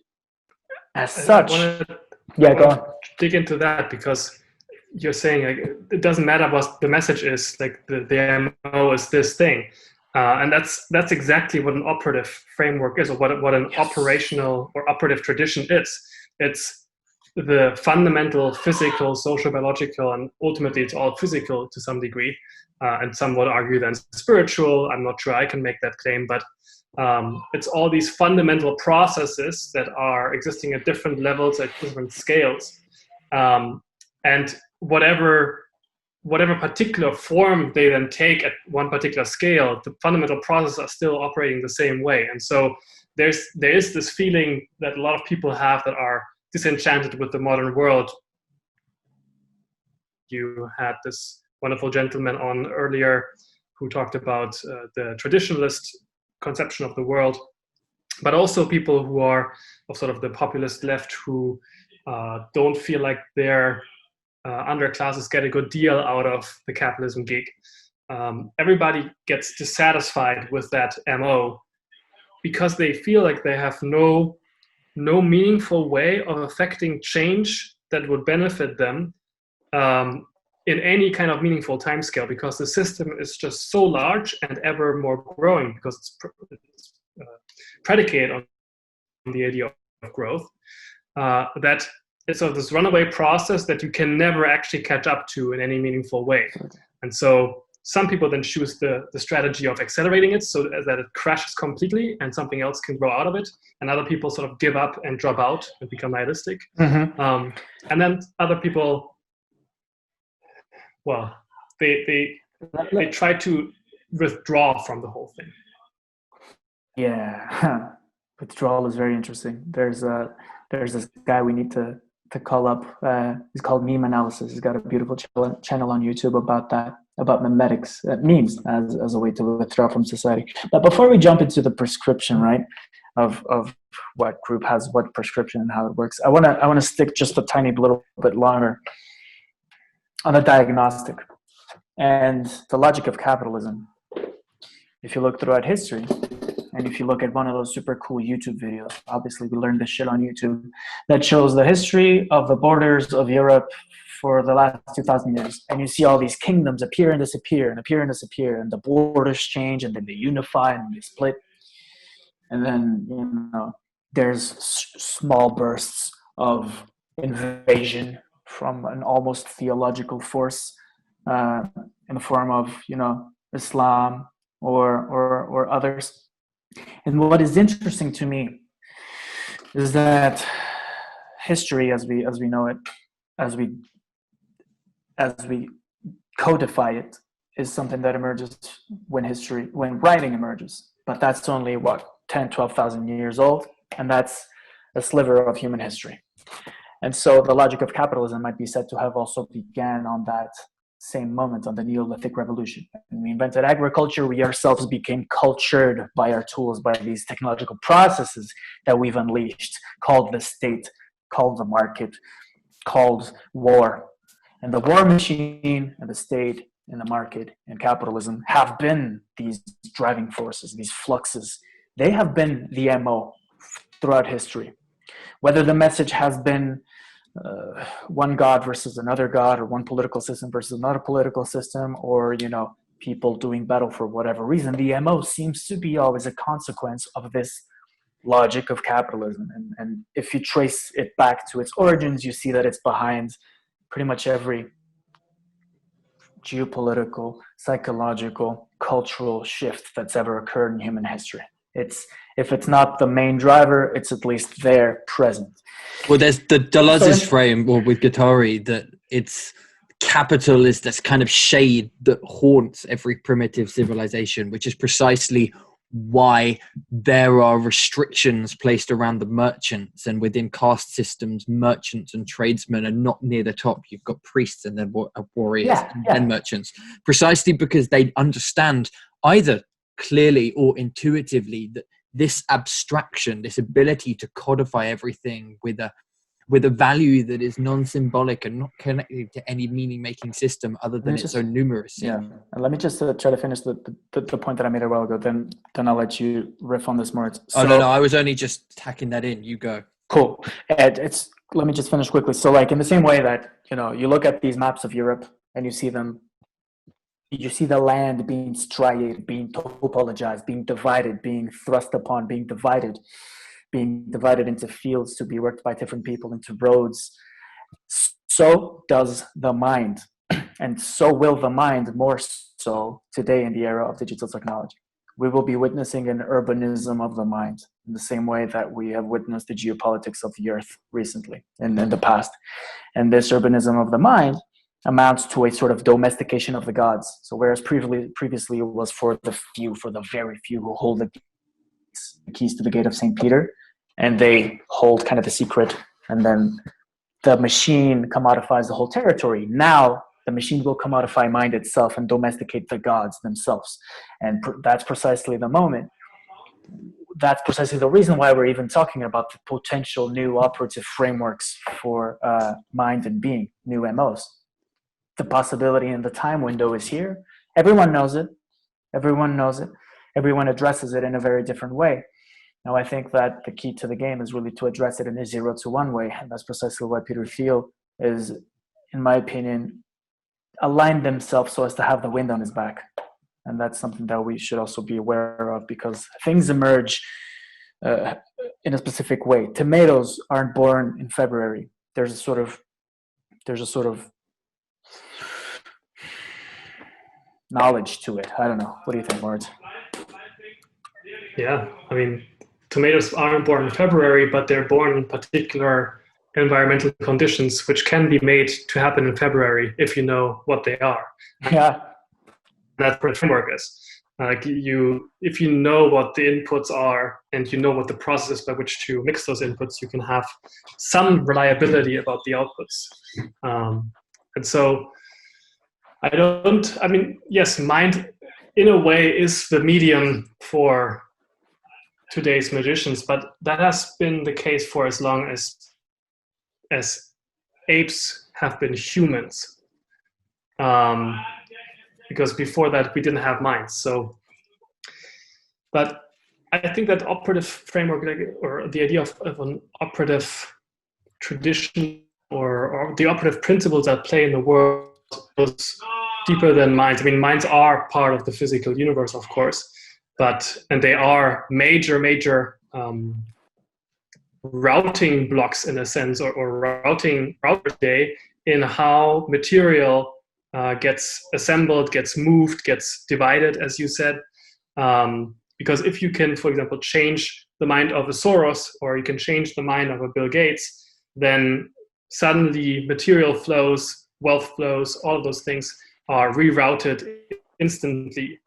As such, I want to dig into that, because you're saying like it doesn't matter what the message is, like the MO is this thing. And that's exactly what an operative framework is, or what an operational or operative tradition is. It's the fundamental physical, social, biological, and ultimately it's all physical to some degree, and some would argue then spiritual. I'm not sure I can make that claim, but it's all these fundamental processes that are existing at different levels, at different scales, and whatever particular form they then take at one particular scale, the fundamental processes are still operating the same way. And so there is this feeling that a lot of people have that are disenchanted with the modern world. You had this wonderful gentleman on earlier who talked about the traditionalist conception of the world, but also people who are of sort of the populist left who don't feel like their underclasses get a good deal out of the capitalism gig. Everybody gets dissatisfied with that MO because they feel like they have no no meaningful way of affecting change that would benefit them in any kind of meaningful timescale, because the system is just so large and ever more growing, because it's predicated on the idea of growth, that it's sort of this runaway process that you can never actually catch up to in any meaningful way. And so some people then choose the strategy of accelerating it so that it crashes completely and something else can grow out of it. And other people sort of give up and drop out and become nihilistic. And then other people, well, they try to withdraw from the whole thing. Yeah, withdrawal is very interesting. There's this guy we need to call up. He's called Meme Analysis. He's got a beautiful channel on YouTube about that, about memetics, memes as a way to withdraw from society. But before we jump into the prescription, right, of what group has what prescription and how it works, I wanna stick just a tiny little bit longer on the diagnostic and the logic of capitalism. If you look throughout history, and if you look at one of those super cool YouTube videos, obviously we learned this shit on YouTube, that shows the history of the borders of Europe for the last 2,000 years. And you see all these kingdoms appear and disappear and appear and disappear, and the borders change, and then they unify and they split. And then, you know, there's small bursts of invasion from an almost theological force in the form of, you know, Islam or others. And what is interesting to me is that history, as we know it, as we codify it, is something that emerges when writing emerges. But that's only 10,000-12,000 years old, and that's a sliver of human history. And so the logic of capitalism might be said to have also began on that same moment, on the Neolithic Revolution. When we invented agriculture, we ourselves became cultured by our tools, by these technological processes that we've unleashed, called the state, called the market, called war. And the war machine and the state and the market and capitalism have been these driving forces, these fluxes. They have been the MO throughout history. Whether the message has been one God versus another God, or one political system versus another political system, or, you know, people doing battle for whatever reason, the MO seems to be always a consequence of this logic of capitalism. And if you trace it back to its origins, you see that it's behind pretty much every geopolitical, psychological, cultural shift that's ever occurred in human history. If it's not the main driver, it's at least there, present. Well, there's the Deleuze's frame, or with Guattari, that it's capital is this kind of shade that haunts every primitive civilization, which is precisely why there are restrictions placed around the merchants, and within caste systems, merchants and tradesmen are not near the top. You've got priests and then warriors and then merchants, precisely because they understand either clearly or intuitively that this abstraction, this ability to codify everything with a value that is non-symbolic and not connected to any meaning-making system other than its own numeracy. Yeah, and let me just try to finish the point that I made a while ago. Then I'll let you riff on this more. So, no, I was only just tacking that in. You go. Cool. Ed, let me just finish quickly. So, like, in the same way that, you know, you look at these maps of Europe and you see the land being striated, being topologized, being divided, being thrust upon, being divided into fields to be worked by different people, into roads. So does the mind. And so will the mind, more so today in the era of digital technology. We will be witnessing an urbanism of the mind in the same way that we have witnessed the geopolitics of the earth recently in the past. And this urbanism of the mind amounts to a sort of domestication of the gods. So whereas previously it was for the few, for the very few who hold the keys to the gate of St. Peter, and they hold kind of the secret, and then the machine commodifies the whole territory. Now the machine will commodify mind itself and domesticate the gods themselves. And that's precisely the moment. That's precisely the reason why we're even talking about the potential new operative frameworks for mind and being, new MOs. The possibility and the time window is here. Everyone knows it. Everyone addresses it in a very different way. Now, I think that the key to the game is really to address it in a 0 to 1 way. And that's precisely why Peter Thiel is, in my opinion, aligned himself so as to have the wind on his back. And that's something that we should also be aware of, because things emerge in a specific way. Tomatoes aren't born in February. There's a sort of knowledge to it. I don't know. What do you think, Moritz? Yeah, I mean, tomatoes aren't born in February, but they're born in particular environmental conditions, which can be made to happen in February if you know what they are. Yeah. That's what the framework is. Like if you know what the inputs are and you know what the process is by which to mix those inputs, you can have some reliability about the outputs. And so yes, mind in a way is the medium for today's magicians, but that has been the case for as long as apes have been humans. Because before that we didn't have minds. So, but I think that operative framework, or the idea of an operative tradition, or the operative principles that play in the world, goes deeper than minds. I mean, minds are part of the physical universe, of course, and they are major routing blocks in a sense, or routing day in how material gets assembled, gets moved, gets divided, as you said. Because if you can, for example, change the mind of a Soros, or you can change the mind of a Bill Gates, then suddenly material flows, wealth flows, all of those things are rerouted instantly.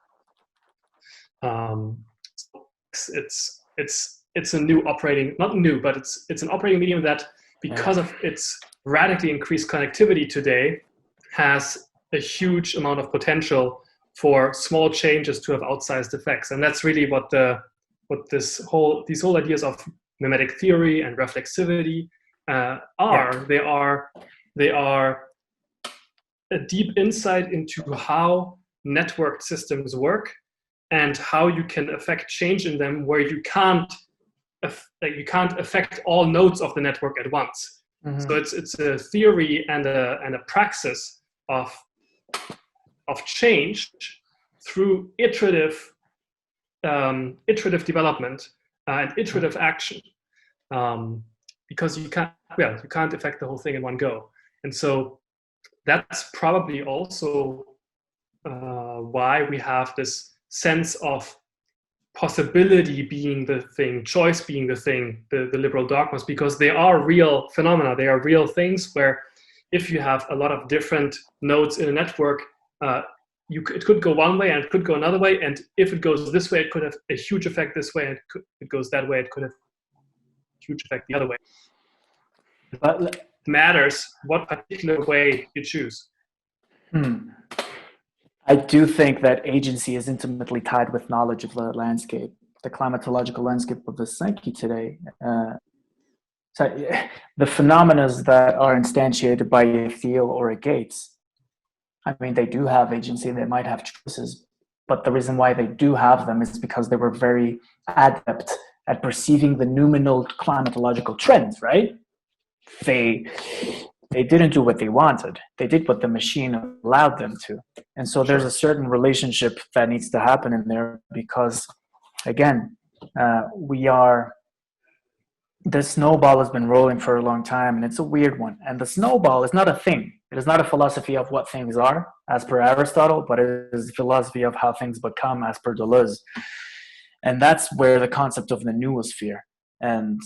It's a new operating, not new, but it's an operating medium that, because of its radically increased connectivity today, has a huge amount of potential for small changes to have outsized effects. And that's really what these whole ideas of memetic theory and reflexivity are. Yeah. They are a deep insight into how networked systems work and how you can affect change in them where you can't affect all nodes of the network at once. Mm-hmm. So it's a theory and a praxis of change through iterative development and iterative action, because you can't affect the whole thing in one go. And so that's probably also why we have this sense of possibility being the thing, choice being the thing, the liberal dogmas, because they are real phenomena. They are real things where if you have a lot of different nodes in a network, it could go one way and it could go another way. And if it goes this way, it could have a huge effect this way. And if it goes that way, it could have a huge effect the other way. But it matters what particular way you choose. I do think that agency is intimately tied with knowledge of the landscape, the climatological landscape of the psyche today. So the phenomena that are instantiated by a Thiel or a Gates, I mean, they do have agency, they might have choices, but the reason why they do have them is because they were very adept at perceiving the noumenal climatological trends, right? They didn't do what they wanted. They did what the machine allowed them to. And so there's a certain relationship that needs to happen in there because, again, the snowball has been rolling for a long time, and it's a weird one. And the snowball is not a thing. It is not a philosophy of what things are, as per Aristotle, but it is a philosophy of how things become, as per Deleuze. And that's where the concept of the noosphere, and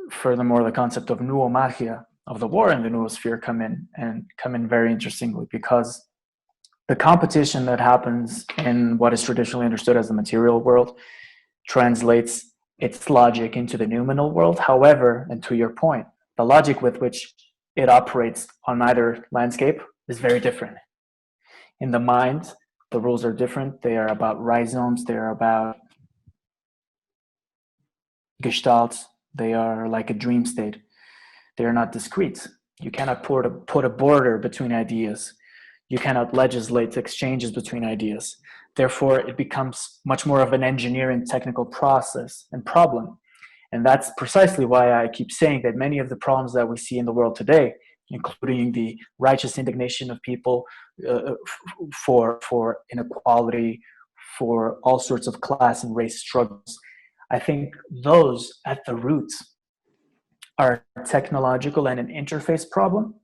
furthermore, the concept of noomagia, of the war in the noosphere, come in very interestingly, because the competition that happens in what is traditionally understood as the material world translates its logic into the noumenal world. However, and to your point, the logic with which it operates on either landscape is very different. In the mind, the rules are different. They are about rhizomes. They are about gestalts. They are like a dream state. They are not discrete. You cannot put a border between ideas. You cannot legislate exchanges between ideas. Therefore, it becomes much more of an engineering technical process and problem. And that's precisely why I keep saying that many of the problems that we see in the world today, including the righteous indignation of people for inequality, for all sorts of class and race struggles, I think those at the roots are technological and an interface problem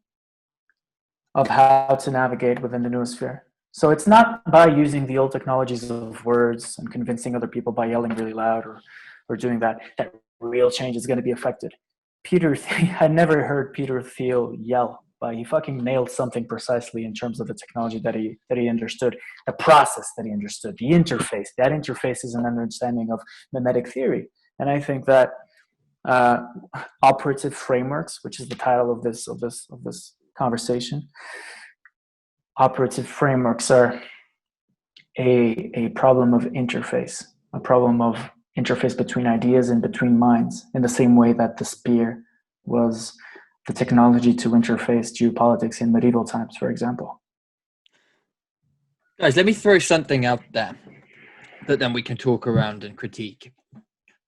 of how to navigate within the noosphere. So it's not by using the old technologies of words and convincing other people by yelling really loud or doing that real change is going to be affected. I never heard Peter Thiel yell, but he fucking nailed something precisely in terms of the technology that he understood, the process that he understood, the interface. That interface is an understanding of memetic theory. And I think that operative frameworks, which is the title of this conversation, operative frameworks are a problem of interface, a problem of interface between ideas and between minds, in the same way that the spear was the technology to interface geopolitics in medieval times, for example. Guys, let me throw something out there that then we can talk around and critique.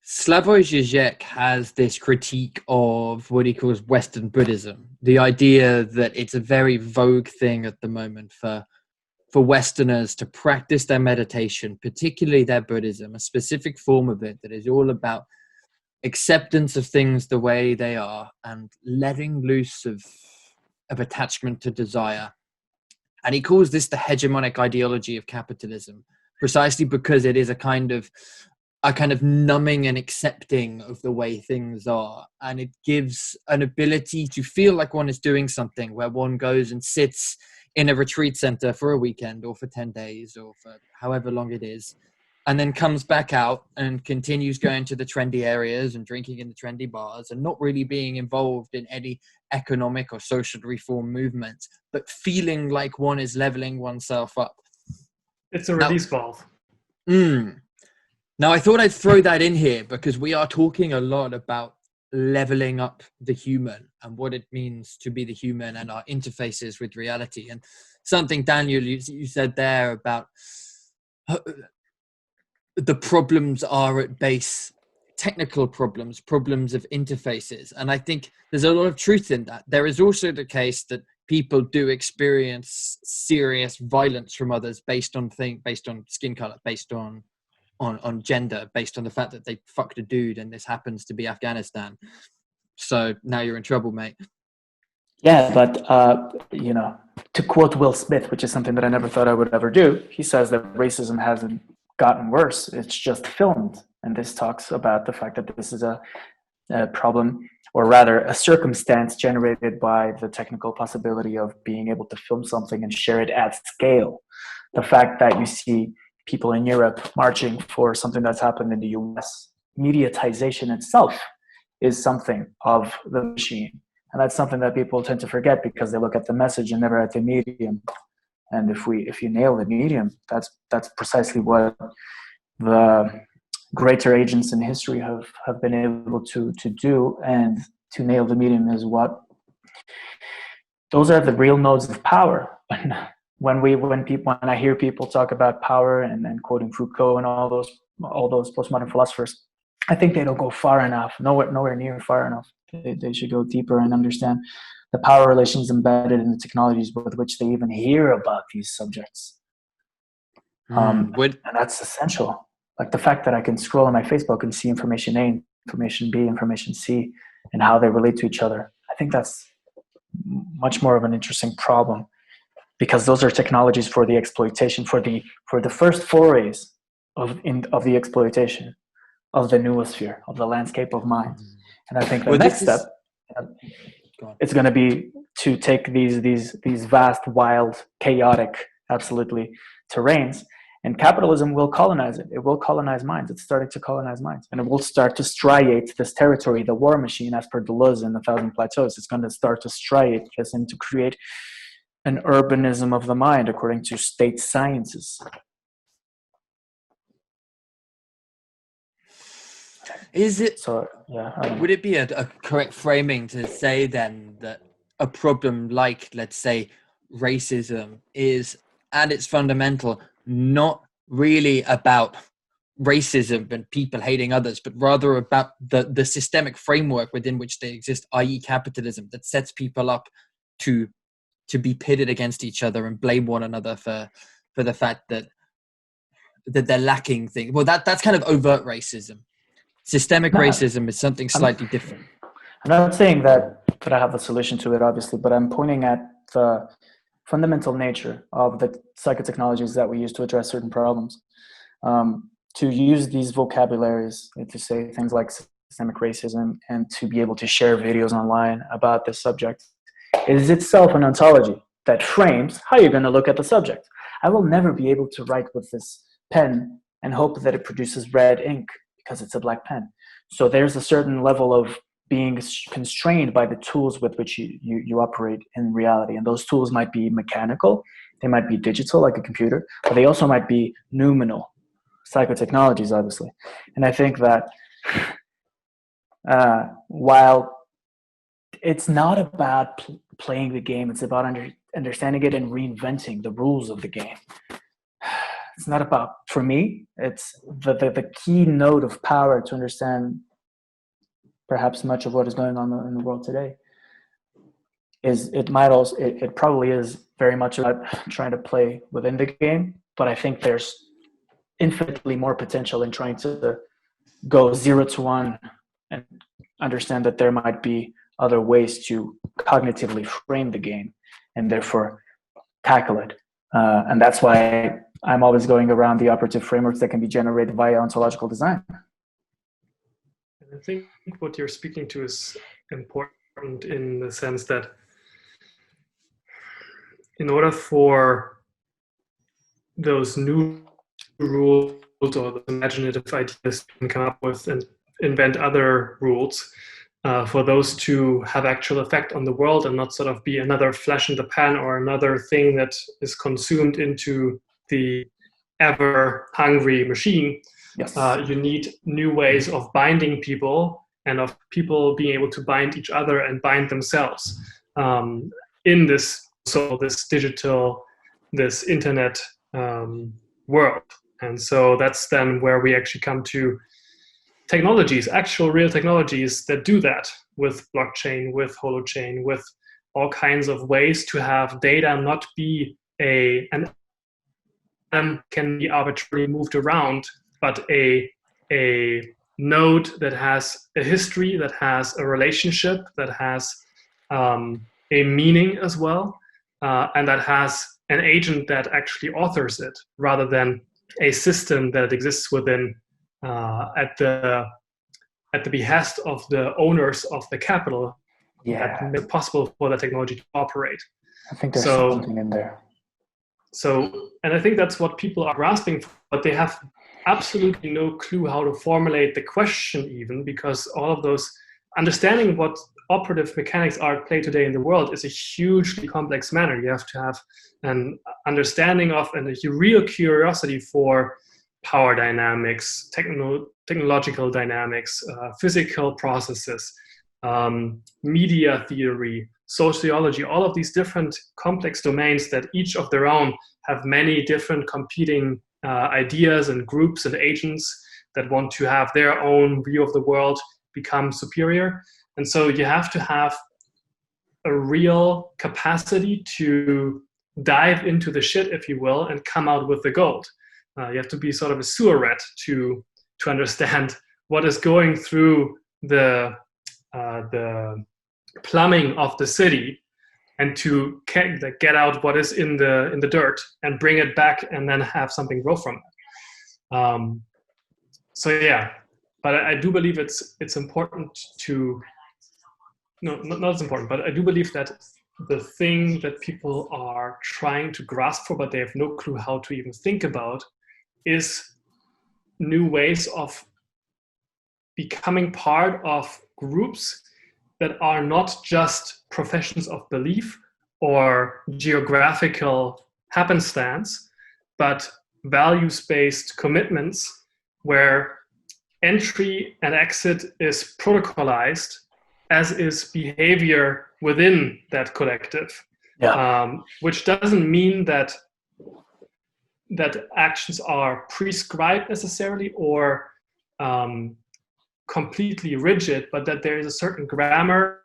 Slavoj Žižek has this critique of what he calls Western Buddhism, the idea that it's a very vogue thing at the moment for Westerners to practice their meditation, particularly their Buddhism, a specific form of it that is all about acceptance of things the way they are and letting loose of attachment to desire. And he calls this the hegemonic ideology of capitalism, precisely because it is a kind of numbing and accepting of the way things are. And it gives an ability to feel like one is doing something, where one goes and sits in a retreat center for a weekend or for 10 days or for however long it is, and then comes back out and continues going to the trendy areas and drinking in the trendy bars and not really being involved in any economic or social reform movements, but feeling like one is leveling oneself up. It's a release valve. Now, I thought I'd throw that in here because we are talking a lot about leveling up the human and what it means to be the human and our interfaces with reality. And something, Daniel, you said there about the problems are at base technical problems of interfaces. And I think there's a lot of truth in that. There is also the case that people do experience serious violence from others based on skin color, based on gender, based on the fact that they fucked a dude and this happens to be Afghanistan. So now you're in trouble, mate. Yeah, but to quote Will Smith, which is something that I never thought I would ever do, he says that racism hasn't gotten worse, it's just filmed. And this talks about the fact that this is a problem, or rather a circumstance generated by the technical possibility of being able to film something and share it at scale. The fact that you see people in Europe marching for something that's happened in the US, mediatization itself is something of the machine. And that's something that people tend to forget because they look at the message and never at the medium. And if you nail the medium, that's precisely what the greater agents in history have been able to do. And to nail the medium is what, those are the real nodes of power. When I hear people talk about power and quoting Foucault and all those postmodern philosophers, I think they don't go far enough, nowhere near far enough. They should go deeper and understand the power relations embedded in the technologies with which they even hear about these subjects. And that's essential. Like the fact that I can scroll on my Facebook and see information A, information B, information C, and how they relate to each other. I think that's much more of an interesting problem, because those are technologies for the exploitation, for the first forays of the exploitation of the noosphere, of the landscape of mind. And I think the next step, it's going to be to take these vast, wild, chaotic, absolutely terrains, and capitalism will colonize it. It will colonize minds. It's starting to colonize minds, and it will start to striate this territory. The war machine, as per Deleuze in the Thousand Plateaus, is going to start to striate this and to create an urbanism of the mind according to state sciences. Is it? So yeah. Would it be a correct framing to say then that a problem like, let's say, racism is, at its fundamental, not really about racism and people hating others, but rather about the systemic framework within which they exist, i.e. capitalism, that sets people up to be pitted against each other and blame one another for the fact that they're lacking things. Well, that's kind of overt racism. Systemic racism is something slightly different. I'm not saying that I have a solution to it, obviously, but I'm pointing at the fundamental nature of the psychotechnologies that we use to address certain problems. To use these vocabularies and to say things like systemic racism and to be able to share videos online about this subject is itself an ontology that frames how you're going to look at the subject. I will never be able to write with this pen and hope that it produces red ink because it's a black pen. So there's a certain level of being constrained by the tools with which you operate in reality. And those tools might be mechanical, they might be digital like a computer, but they also might be noumenal, psychotechnologies, obviously. And I think that while it's not about playing the game, it's about understanding it and reinventing the rules of the game. It's not about, for me, it's the key note of power to understand perhaps much of what is going on in the world today is it probably is very much about trying to play within the game, but I think there's infinitely more potential in trying to go 0 to 1 and understand that there might be other ways to cognitively frame the game and therefore tackle it. And that's why I'm always going around the operative frameworks that can be generated via ontological design. I think what you're speaking to is important in the sense that in order for those new rules or the imaginative ideas to come up with and invent other rules, for those to have actual effect on the world and not sort of be another flash in the pan or another thing that is consumed into the ever hungry machine. Yes. You need new ways of binding people and of people being able to bind each other and bind themselves in this digital, this internet world. And so that's then where we actually come to technologies, actual real technologies that do that with blockchain, with holochain, with all kinds of ways to have data not be an can be arbitrarily moved around, but a node that has a history, that has a relationship, that has a meaning as well, and that has an agent that actually authors it, rather than a system that exists within at the behest of the owners of the capital that make it possible for the technology to operate. I think there's something in there. So, and I think that's what people are grasping for, but they have absolutely no clue how to formulate the question even, because all of those understanding what operative mechanics are at play today in the world is a hugely complex matter. You have to have an understanding of and a real curiosity for power dynamics, technological dynamics, physical processes, media theory, sociology, all of these different complex domains that each of their own have many different competing ideas and groups and agents that want to have their own view of the world become superior. And so you have to have a real capacity to dive into the shit, if you will, and come out with the gold. You have to be sort of a sewer rat to understand what is going through the plumbing of the city, and to get out what is in the dirt and bring it back, and then have something grow from it. So yeah, but I do believe it's important to not as important, but I do believe that the thing that people are trying to grasp for, but they have no clue how to even think about, is new ways of becoming part of groups that are not just professions of belief or geographical happenstance, but values-based commitments where entry and exit is protocolized, as is behavior within that collective. which doesn't mean that actions are prescribed necessarily or completely rigid, but that there is a certain grammar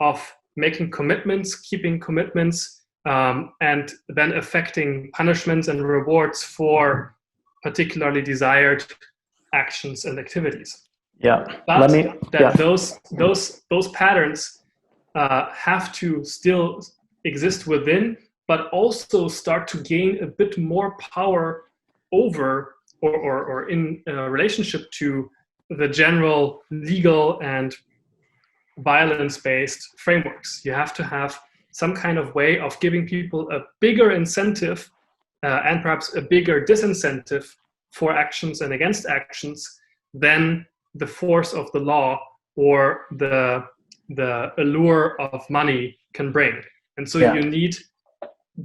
of making commitments, keeping commitments, and then affecting punishments and rewards for particularly desired actions and activities. Yeah. But those patterns have to still exist within, but also start to gain a bit more power over or in relationship to the general legal and violence-based frameworks. You have to have some kind of way of giving people a bigger incentive and perhaps a bigger disincentive for actions and against actions than the force of the law or the allure of money can bring. And so you need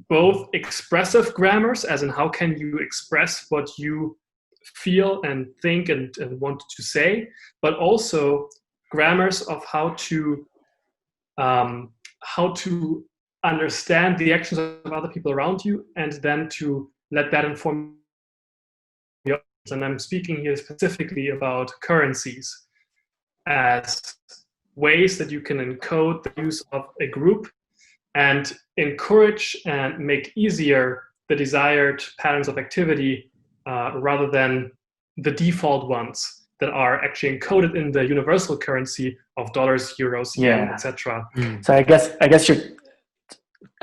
both expressive grammars, as in how can you express what you feel and think and want to say, but also grammars of how to understand the actions of other people around you, and then to let that inform your actions. And I'm speaking here specifically about currencies as ways that you can encode the use of a group and encourage and make easier the desired patterns of activity rather than the default ones that are actually encoded in the universal currency of dollars, euros, yen, etc. So I guess you're...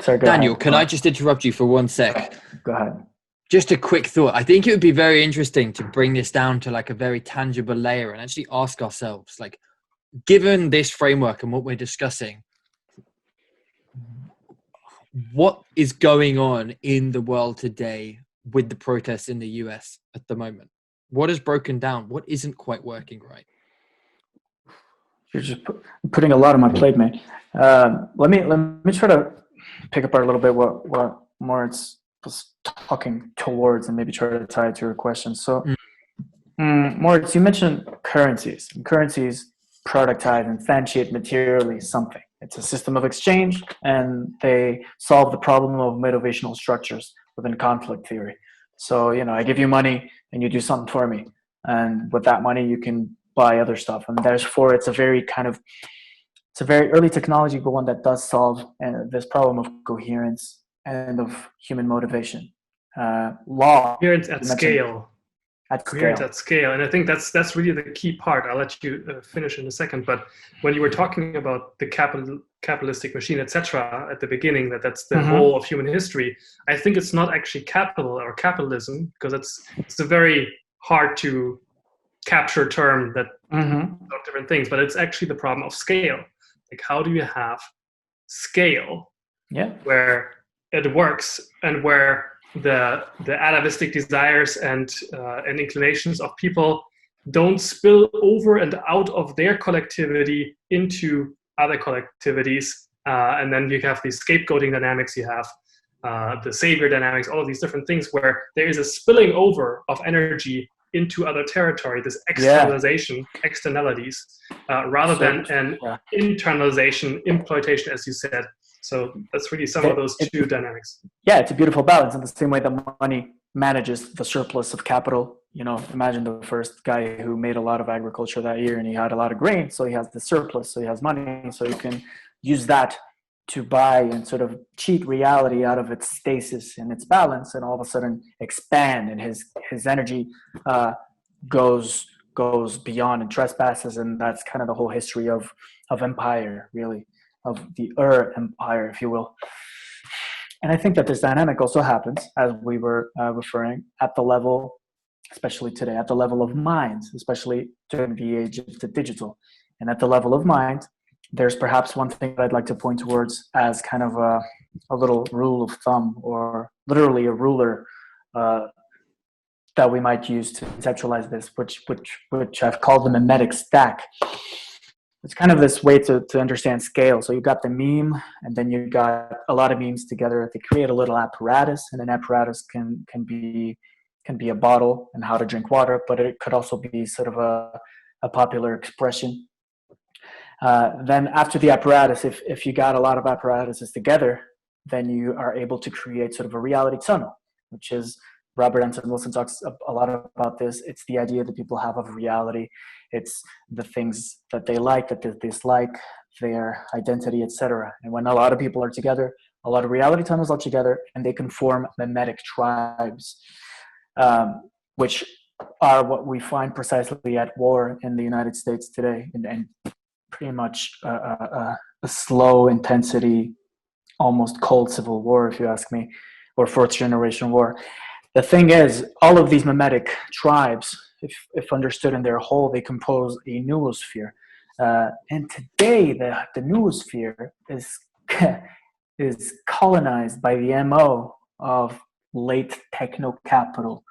Sorry, Daniel, can I just interrupt you for 1 sec? Go ahead. Just a quick thought. I think it would be very interesting to bring this down to like a very tangible layer and actually ask ourselves, like, given this framework and what we're discussing, what is going on in the world today with the protests in the US at the moment? What is broken down? What isn't quite working right? You're just putting a lot on my plate, man. Let me try to pick apart a little bit what Moritz was talking towards and maybe try to tie it to your question. So, Moritz, you mentioned currencies. And currencies productize, instantiate materially something. It's a system of exchange, and they solve the problem of motivational structures within conflict theory. So, I give you money and you do something for me. And with that money, you can buy other stuff. And therefore, it's a very early technology, but one that does solve this problem of coherence and of human motivation. Law. Coherence at scale. Coherence at scale. And I think that's really the key part. I'll let you finish in a second. But when you were talking about the capitalistic machine, etc., at the beginning, that's the whole of human history, I think it's not actually capital or capitalism, because it's a very hard to capture term that about different things, but it's actually the problem of scale. Like, how do you have scale where it works and where the atavistic desires and inclinations of people don't spill over and out of their collectivity into other collectivities, and then you have these scapegoating dynamics, you have the savior dynamics, all of these different things where there is a spilling over of energy into other territory, this externalization, externalities, rather than an internalization, exploitation, as you said. So that's really some of those two dynamics. Yeah, it's a beautiful balance in the same way that money manages the surplus of capital. Imagine the first guy who made a lot of agriculture that year and he had a lot of grain, so he has the surplus, so he has money, so you can use that to buy and sort of cheat reality out of its stasis and its balance, and all of a sudden expand, and his energy goes beyond and trespasses, and that's kind of the whole history of empire, really, of the empire, if you will. And I think that this dynamic also happens, as we were referring, at the level, especially today, at the level of minds, especially during the age of the digital. And at the level of mind, there's perhaps one thing that I'd like to point towards as kind of a little rule of thumb, or literally a ruler that we might use to conceptualize this, which I've called the memetic stack. It's kind of this way to understand scale. So you've got the meme, and then you've got a lot of memes together. They create a little apparatus, and an apparatus can be a bottle and how to drink water, but it could also be sort of a popular expression. Then after the apparatus, if you got a lot of apparatuses together, then you are able to create sort of a reality tunnel, which is, Robert Anton Wilson talks a lot about this. It's the idea that people have of reality. It's the things that they like, that they dislike, their identity, etc. And when a lot of people are together, a lot of reality tunnels are together, and they can form memetic tribes, which are what we find precisely at war in the United States today, and pretty much a slow intensity, almost cold civil war, if you ask me, or fourth generation war. The thing is, all of these memetic tribes, if understood in their whole, they compose a noosphere. And today, the noosphere is colonized by the MO of late technocapital,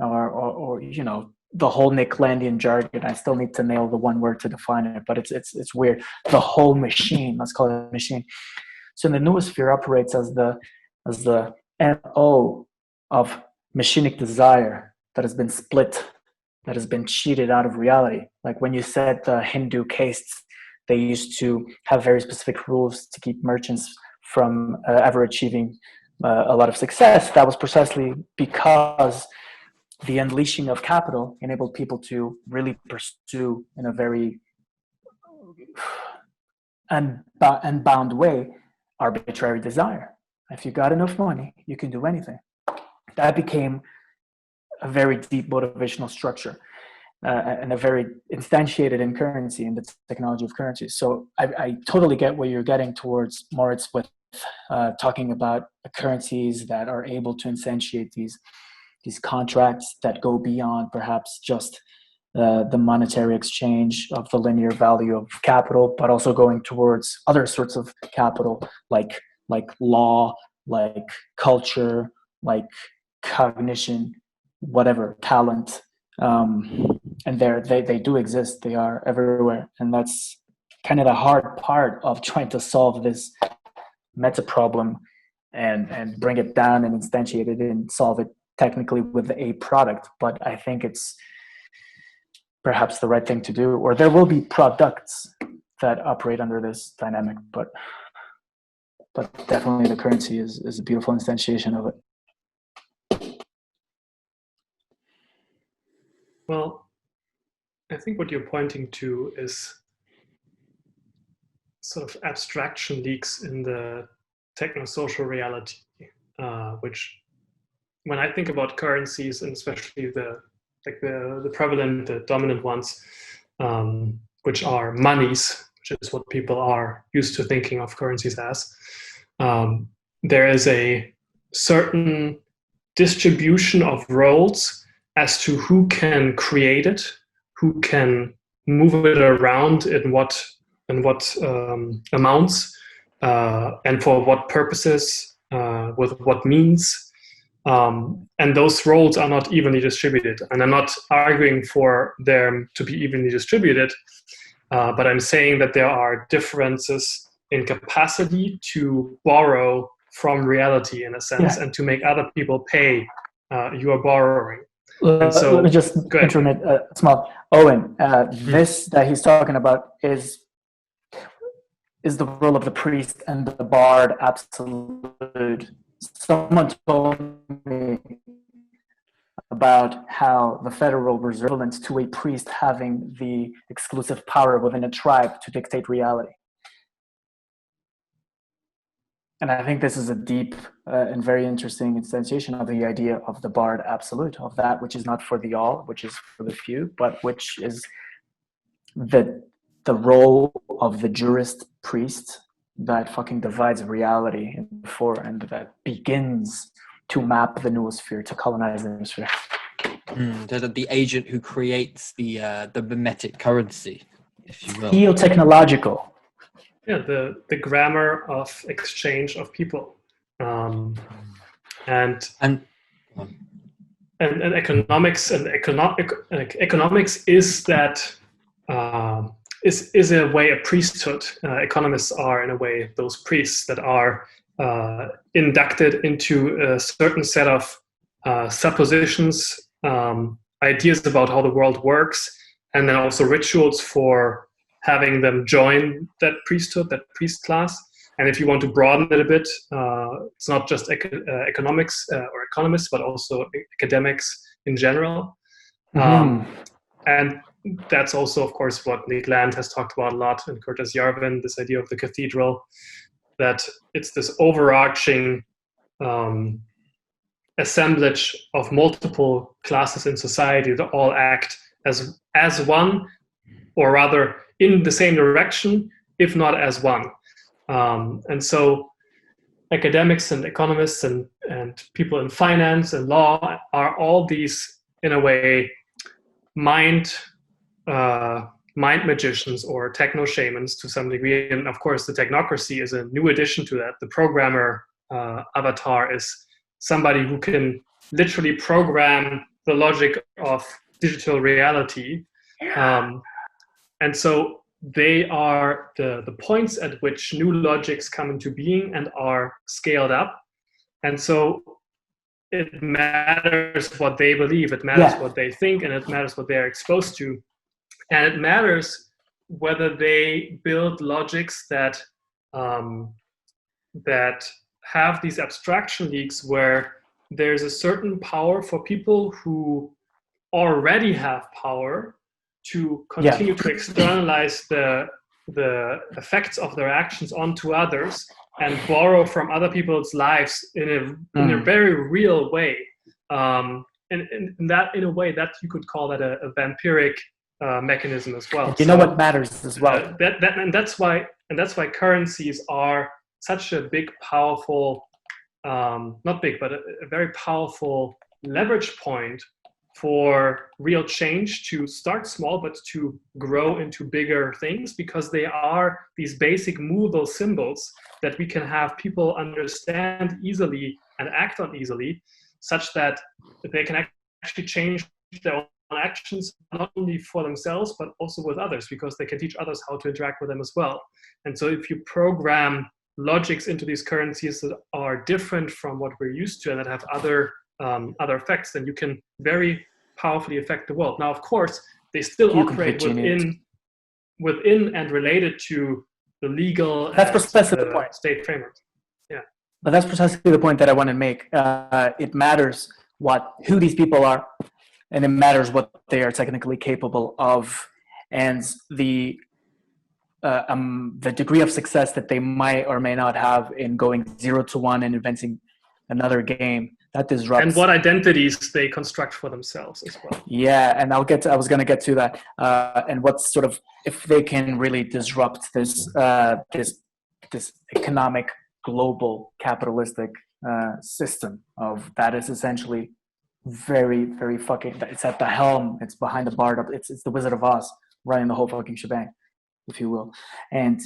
or you know, the whole Nicklandian jargon. I still need to nail the one word to define it, but it's weird. The whole machine, let's call it a machine. So the noosphere operates as the MO of machinic desire that has been split, that has been cheated out of reality. Like when you said the Hindu castes, they used to have very specific rules to keep merchants from ever achieving a lot of success. That was precisely because the unleashing of capital enabled people to really pursue, in a very unbound way, arbitrary desire. If you got enough money, you can do anything. That became a very deep motivational structure, and a very instantiated in currency, in the technology of currencies. So I totally get what you're getting towards, Moritz, with talking about currencies that are able to instantiate these contracts that go beyond perhaps just the monetary exchange of the linear value of capital, but also going towards other sorts of capital, like law, like culture, like cognition, whatever, talent. And they do exist. They are everywhere. And that's kind of the hard part of trying to solve this meta problem and bring it down and instantiate it and solve it technically with a product. But I think it's perhaps the right thing to do, or there will be products that operate under this dynamic, but definitely the currency is a beautiful instantiation of it. Well, I think what you're pointing to is sort of abstraction leaks in the techno-social reality, which, when I think about currencies, and especially the prevalent, the dominant ones, which are monies, which is what people are used to thinking of currencies as, there is a certain distribution of roles as to who can create it, who can move it around in what amounts, and for what purposes, with what means. And those roles are not evenly distributed. And I'm not arguing for them to be evenly distributed, but I'm saying that there are differences in capacity to borrow from reality, in a sense, and to make other people pay your borrowing. So, let me just intermit small. Owen, this that he's talking about is the role of the priest and the bard absolute. Someone told me about how the Federal Reserve is equivalent to a priest having the exclusive power within a tribe to dictate reality. And I think this is a deep and very interesting instantiation of the idea of the bard absolute, of that which is not for the all, which is for the few, but which is the role of the jurist priest that fucking divides reality in four and that begins to map the noosphere, to colonize the noosphere. The agent who creates the memetic currency, if you will. Geotechnological. Yeah, the grammar of exchange of people, and economics economics is that is a way a priesthood. Economists are, in a way, those priests that are inducted into a certain set of suppositions, ideas about how the world works, and then also rituals for having them join that priesthood, that priest class, And if you want to broaden it a bit, it's not just economics or economists, but also academics in general. And that's also, of course, what Nick Land has talked about a lot, and Curtis Yarvin, this idea of the cathedral, that it's this overarching assemblage of multiple classes in society that all act as one, or rather in the same direction, if not as one. And so academics and economists and people in finance and law are all these, in a way, mind magicians or techno shamans to some degree. And of course, the technocracy is a new addition to that. The programmer avatar is somebody who can literally program the logic of digital reality. And so they are the points at which new logics come into being and are scaled up. And so it matters what they believe, it matters what they think, and it matters what they're exposed to. And it matters whether they build logics that that have these abstraction leaks where there's a certain power for people who already have power to continue to externalize the effects of their actions onto others and borrow from other people's lives in a very real way. And that, in a way, that you could call that a vampiric mechanism as well. You know what matters as well. And that's why currencies are such a big, powerful, not big, but a very powerful leverage point for real change to start small, but to grow into bigger things, because they are these basic movable symbols that we can have people understand easily and act on easily, such that they can actually change their own actions, not only for themselves, but also with others, because they can teach others how to interact with them as well. And so if you program logics into these currencies that are different from what we're used to and that have other effects, then you can very powerfully affect the world. Now, of course, they still operate within and related to the legal the point. State frameworks. Yeah. But that's precisely the point that I want to make. It matters who these people are, and it matters what they are technically capable of, and the degree of success that they might or may not have in going 0 to 1 and inventing another game that disrupts. And what identities they construct for themselves as well. Yeah, and I was going to get to that. And what's sort of, if they can really disrupt this economic, global, capitalistic system of that is essentially very, very fucking, it's at the helm, it's behind the bar, it's the Wizard of Oz running the whole fucking shebang, if you will. And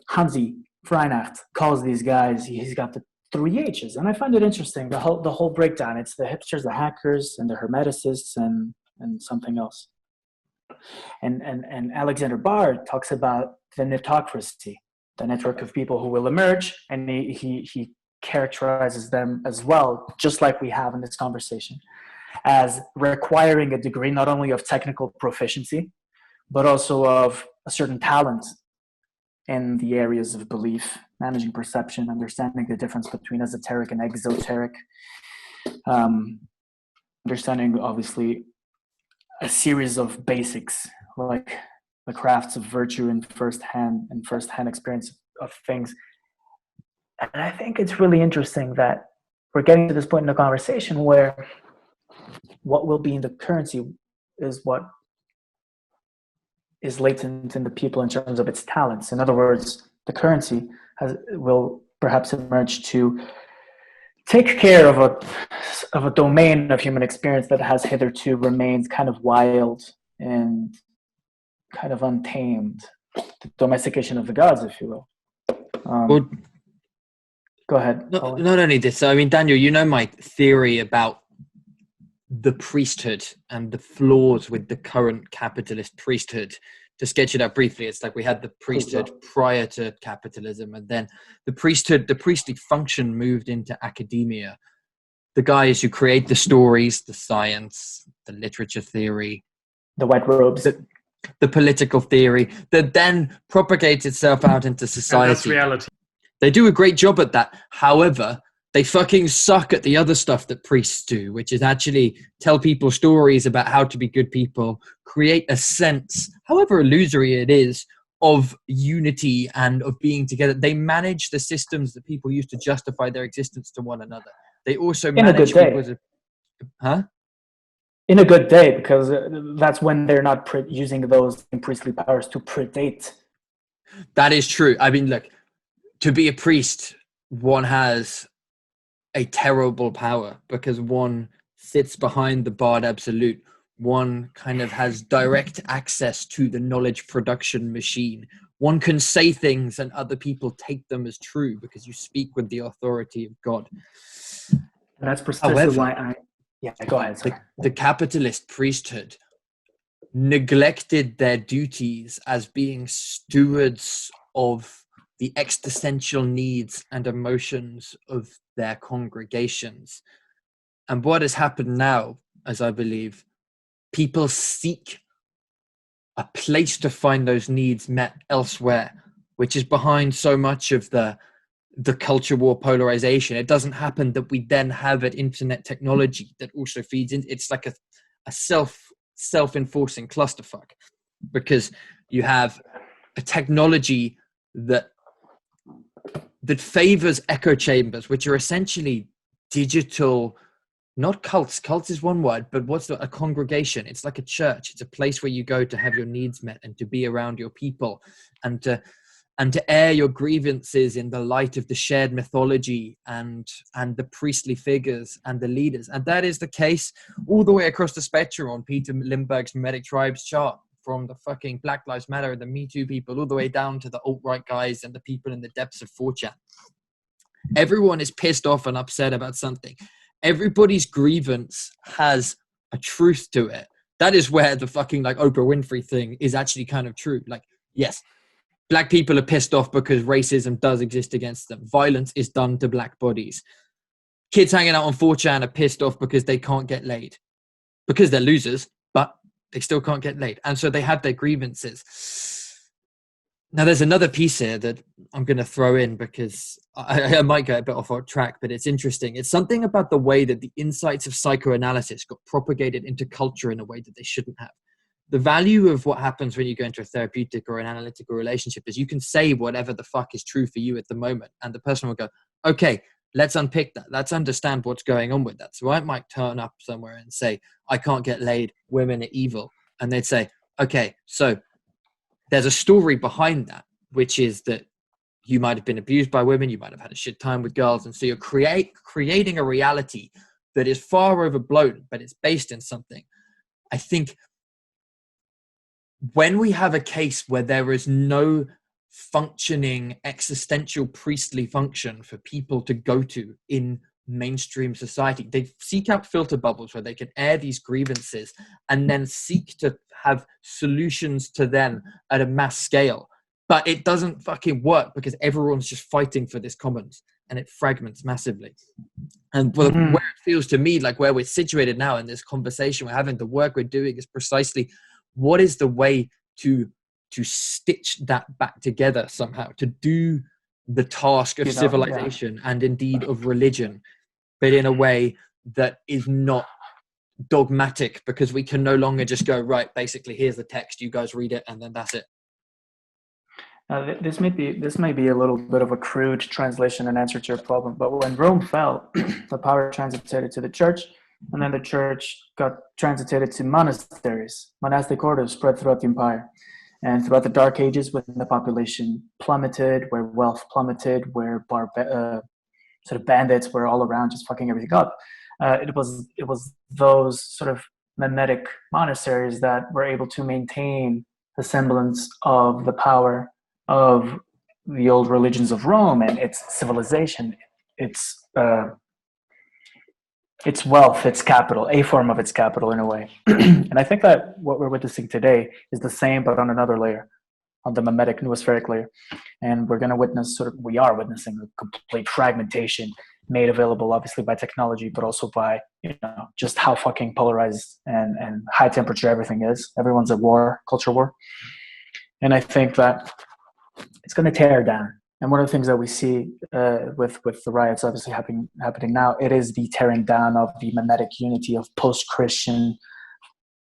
Hansi Freinacht calls these guys, he's got the 3 H's, and I find it interesting, the whole breakdown. It's the hipsters, the hackers, and the hermeticists, and something else. And Alexander Bard talks about the Knitcracy, the network of people who will emerge, and he characterizes them as well, just like we have in this conversation, as requiring a degree not only of technical proficiency, but also of a certain talent in the areas of belief, managing perception, understanding the difference between esoteric and exoteric, understanding, obviously, a series of basics, like the crafts of virtue and first-hand experience of things. And I think it's really interesting that we're getting to this point in the conversation where what will be in the currency is what is latent in the people in terms of its talents. In other words, the currency will perhaps emerge to take care of a domain of human experience that has hitherto remained kind of wild and kind of untamed. The domestication of the gods, if you will. Go ahead. Not only this, I mean, Daniel, you know my theory about the priesthood and the flaws with the current capitalist priesthood. To sketch it out briefly, it's like we had the priesthood prior to capitalism, and then the priestly function moved into academia. The guys who create the stories, the science, the literature theory, the white robes, the political theory that then propagates itself out into society. And that's reality. They do a great job at that. However, they fucking suck at the other stuff that priests do, which is actually tell people stories about how to be good people, create a sense, however illusory it is, of unity and of being together. They manage the systems that people use to justify their existence to one another. They also manage people's... Huh? In a good day, because that's when they're not using those priestly powers to predate. That is true. I mean, look, to be a priest, one has a terrible power because one sits behind the barred absolute. One kind of has direct access to the knowledge production machine. One can say things and other people take them as true because you speak with the authority of God. And that's precisely why go ahead. The capitalist priesthood neglected their duties as being stewards of the existential needs and emotions of their congregations. And what has happened now, as I believe, people seek a place to find those needs met elsewhere, which is behind so much of the culture war polarization. It doesn't happen that we then have an internet technology that also feeds in. It's like a self-enforcing clusterfuck, because you have a technology that favors echo chambers, which are essentially digital, not cults. Cults is one word, but a congregation? It's like a church. It's a place where you go to have your needs met and to be around your people and to air your grievances in the light of the shared mythology and the priestly figures and the leaders. And that is the case all the way across the spectrum on Peter Lindbergh's Memetic Tribes chart, from the fucking Black Lives Matter and the Me Too people all the way down to the alt-right guys and the people in the depths of 4chan. Everyone is pissed off and upset about something. Everybody's grievance has a truth to it. That is where the fucking like Oprah Winfrey thing is actually kind of true. Like, yes, Black people are pissed off because racism does exist against them. Violence is done to Black bodies. Kids hanging out on 4chan are pissed off because they can't get laid. Because they're losers, but they still can't get laid. And so they have their grievances. Now, there's another piece here that I'm going to throw in because I might go a bit off our track, but it's interesting. It's something about the way that the insights of psychoanalysis got propagated into culture in a way that they shouldn't have. The value of what happens when you go into a therapeutic or an analytical relationship is you can say whatever the fuck is true for you at the moment. And the person will go, okay, let's unpick that. Let's understand what's going on with that. So I might turn up somewhere and say, I can't get laid, women are evil. And they'd say, okay, so there's a story behind that, which is that you might have been abused by women, you might have had a shit time with girls. And so you're creating a reality that is far overblown, but it's based in something. I think when we have a case where there is no functioning existential priestly function for people to go to in mainstream society, they seek out filter bubbles where they can air these grievances and then seek to have solutions to them at a mass scale. But it doesn't fucking work because everyone's just fighting for this commons and it fragments massively. And where it feels to me like where we're situated now in this conversation we're having, the work we're doing is precisely what is the way to stitch that back together somehow, to do the task of civilization and indeed of religion, but in a way that is not dogmatic, because we can no longer just go, right, basically here's the text, you guys read it and then that's it. This may be a little bit of a crude translation and answer to your problem, but when Rome fell, the power transitated to the church, and then the church got transitated to monasteries. Monastic orders spread throughout the empire. And throughout the dark ages, when the population plummeted, where wealth plummeted, where sort of bandits were all around just fucking everything up, it was those sort of memetic monasteries that were able to maintain the semblance of the power of the old religions of Rome and its civilization, its wealth, its capital, a form of its capital in a way. And I think that what we're witnessing today is the same, but on another layer, on the memetic noospheric layer. And we are witnessing a complete fragmentation made available obviously by technology, but also by, just how fucking polarized and high temperature everything is. Everyone's at war, culture war. And I think that it's going to tear down. And one of the things that we see with the riots obviously happening now, it is the tearing down of the memetic unity of post-Christian,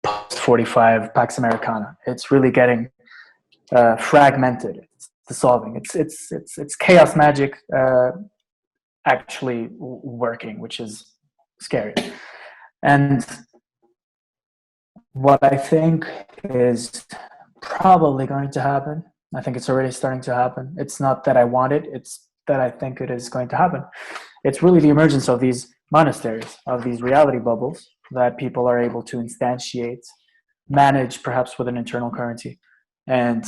post-45 Pax Americana. It's really getting fragmented. It's dissolving. It's chaos magic actually working, which is scary. And what I think is probably going to happen, I think it's already starting to happen. It's not that I want it, it's that I think it is going to happen. It's really the emergence of these monasteries, of these reality bubbles that people are able to instantiate, manage perhaps with an internal currency, and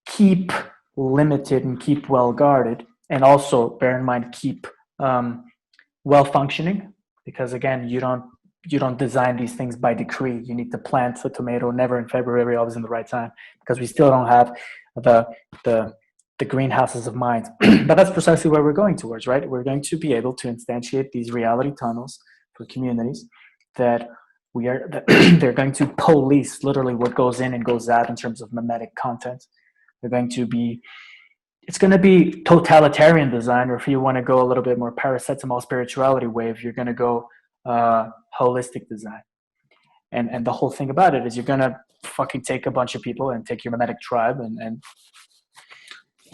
keep limited and keep well guarded, and also bear in mind keep well functioning, because again, you don't design these things by decree. You need to plant a tomato never in February, always in the right time, because we still don't have the greenhouses of mind. But that's precisely where we're going towards, right? We're going to be able to instantiate these reality tunnels for communities that they're going to police literally what goes in and goes out in terms of memetic content. It's going to be totalitarian design, or if you want to go a little bit more paracetamol spirituality wave, you're going to go holistic design. And the whole thing about it is you're going to fucking take a bunch of people and take your memetic tribe, and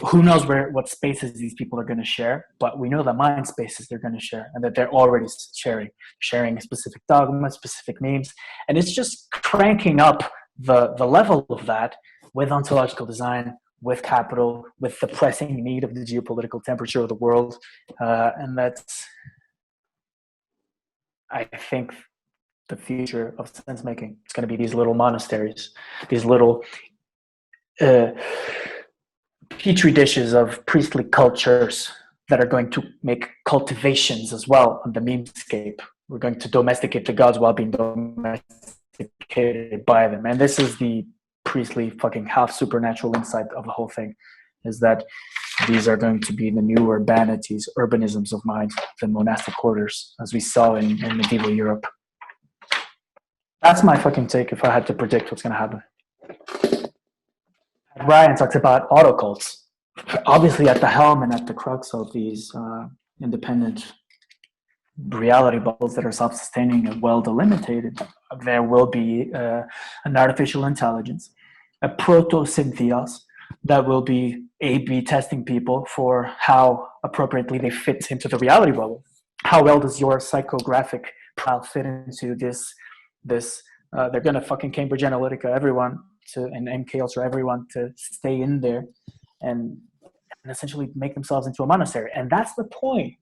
who knows what spaces these people are going to share, but we know the mind spaces they're going to share, and that they're already sharing specific dogmas, specific memes, and it's just cranking up the level of that with ontological design, with capital, with the pressing need of the geopolitical temperature of the world. And that's, I think, the future of sense making. It's going to be these little monasteries, these little petri dishes of priestly cultures that are going to make cultivations as well on the memescape. We're going to domesticate the gods while being domesticated by them. And this is the priestly fucking half supernatural insight of the whole thing, is that these are going to be the new urbanities, urbanisms of mind, the monastic quarters, as we saw in medieval Europe. That's my fucking take if I had to predict what's going to happen. Ryan talks about autocults. Obviously at the helm and at the crux of these independent reality bubbles that are self-sustaining and well delimited, there will be an artificial intelligence, a proto-syntheos that will be A/B testing people for how appropriately they fit into the reality bubble. How well does your psychographic profile fit into this? They're gonna fucking Cambridge Analytica everyone and MKUltra everyone to stay in there and essentially make themselves into a monastery. And that's the point,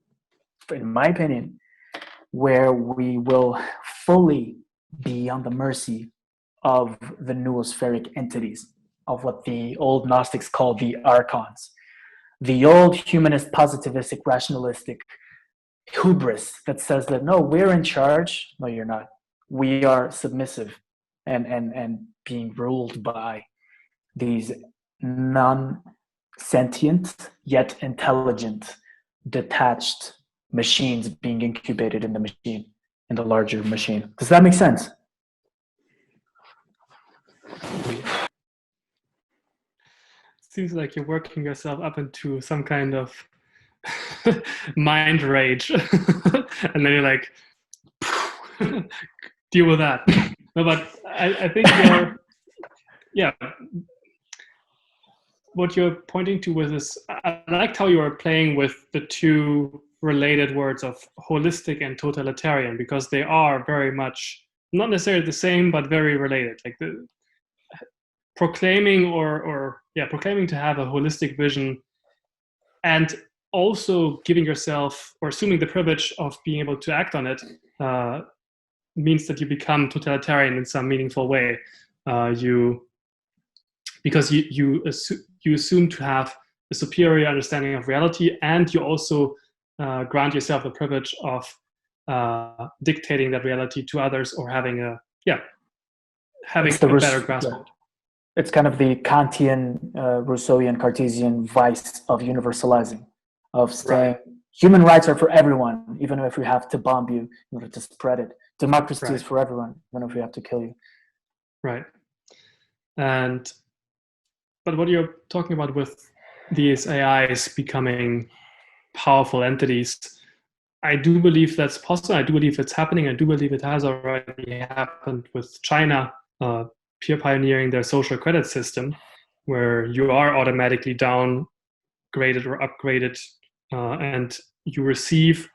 in my opinion, where we will fully be on the mercy of the noospheric entities, of what the old Gnostics called the archons, the old humanist, positivistic, rationalistic hubris that says that, no, we're in charge. No, you're not. We are submissive and being ruled by these non-sentient yet intelligent, detached machines being incubated in the machine, in the larger machine. Does that make sense? Seems like you're working yourself up into some kind of mind rage. And then you're like, deal with that. No, but I think what you're pointing to with this, I liked how you were playing with the two related words of holistic and totalitarian, because they are very much not necessarily the same, but very related. Like the proclaiming proclaiming to have a holistic vision, and also giving yourself or assuming the privilege of being able to act on it means that you become totalitarian in some meaningful way. Because you assume to have a superior understanding of reality, and you also grant yourself the privilege of dictating that reality to others, or having a better grasp of it. It's kind of the Kantian, Rousseauian, Cartesian vice of universalizing, of saying human rights are for everyone, even if we have to bomb you in order to spread it. Democracy is for everyone, even if we have to kill you. Right. But what you're talking about with these AIs becoming powerful entities. I do believe that's possible. I do believe it's happening. I do believe it has already happened with China peer pioneering their social credit system, where you are automatically downgraded or upgraded, and you receive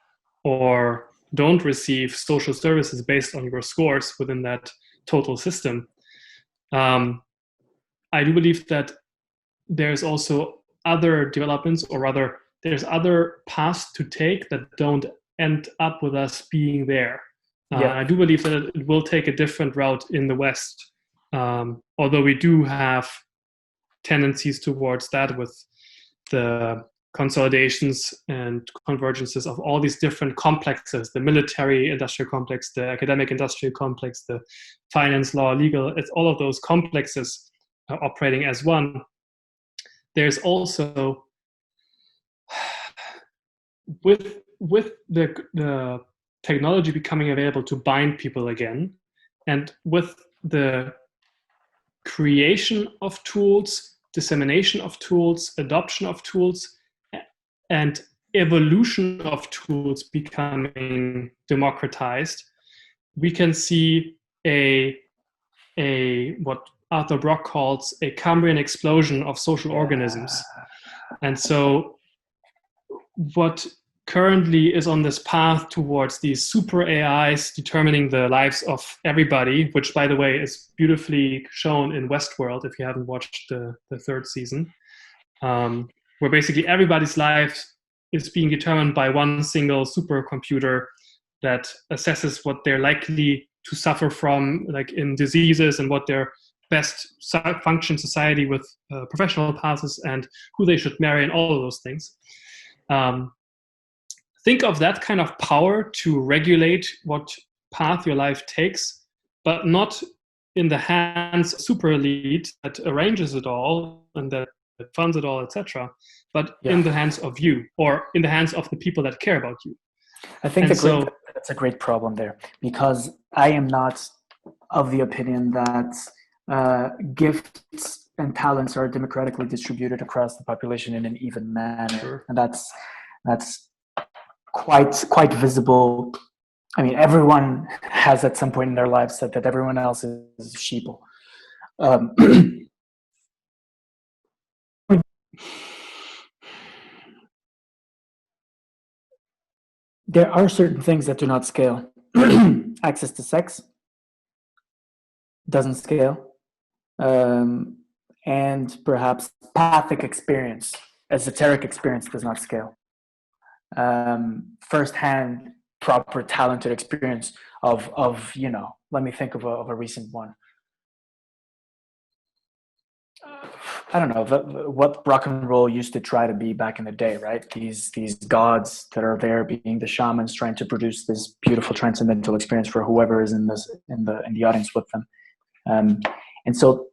or don't receive social services based on your scores within that total system. I do believe that there's also other developments, or rather, there's other paths to take that don't end up with us being there. I do believe that it will take a different route in the West, although we do have tendencies towards that with the consolidations and convergences of all these different complexes, the military industrial complex, the academic industrial complex, the finance, law, legal, it's all of those complexes operating as one. There's also, with the technology becoming available to bind people again, and with the creation of tools, dissemination of tools, adoption of tools, and evolution of tools becoming democratized, we can see a what Arthur Brock calls a Cambrian explosion of social organisms. And so what currently is on this path towards these super AIs determining the lives of everybody, which, by the way, is beautifully shown in Westworld, if you haven't watched the third season, where basically everybody's life is being determined by one single supercomputer that assesses what they're likely to suffer from, like in diseases, and what their best function society with professional paths and who they should marry and all of those things. Think of that kind of power to regulate what path your life takes, but not in the hands of super elite that arranges it all and that funds it all, etc., but in the hands of you, or in the hands of the people that care about you. I think that's a great problem there, because I am not of the opinion that gifts and talents are democratically distributed across the population in an even manner. Sure. And that's quite visible. I mean, everyone has at some point in their lives said that everyone else is sheeple. There are certain things that do not scale. Access to sex doesn't scale. And perhaps pathic experience, esoteric experience does not scale. Firsthand, proper, talented experience of let me think of a recent one. I don't know what rock and roll used to try to be back in the day, right? These gods that are there, being the shamans, trying to produce this beautiful transcendental experience for whoever is in the audience with them, and so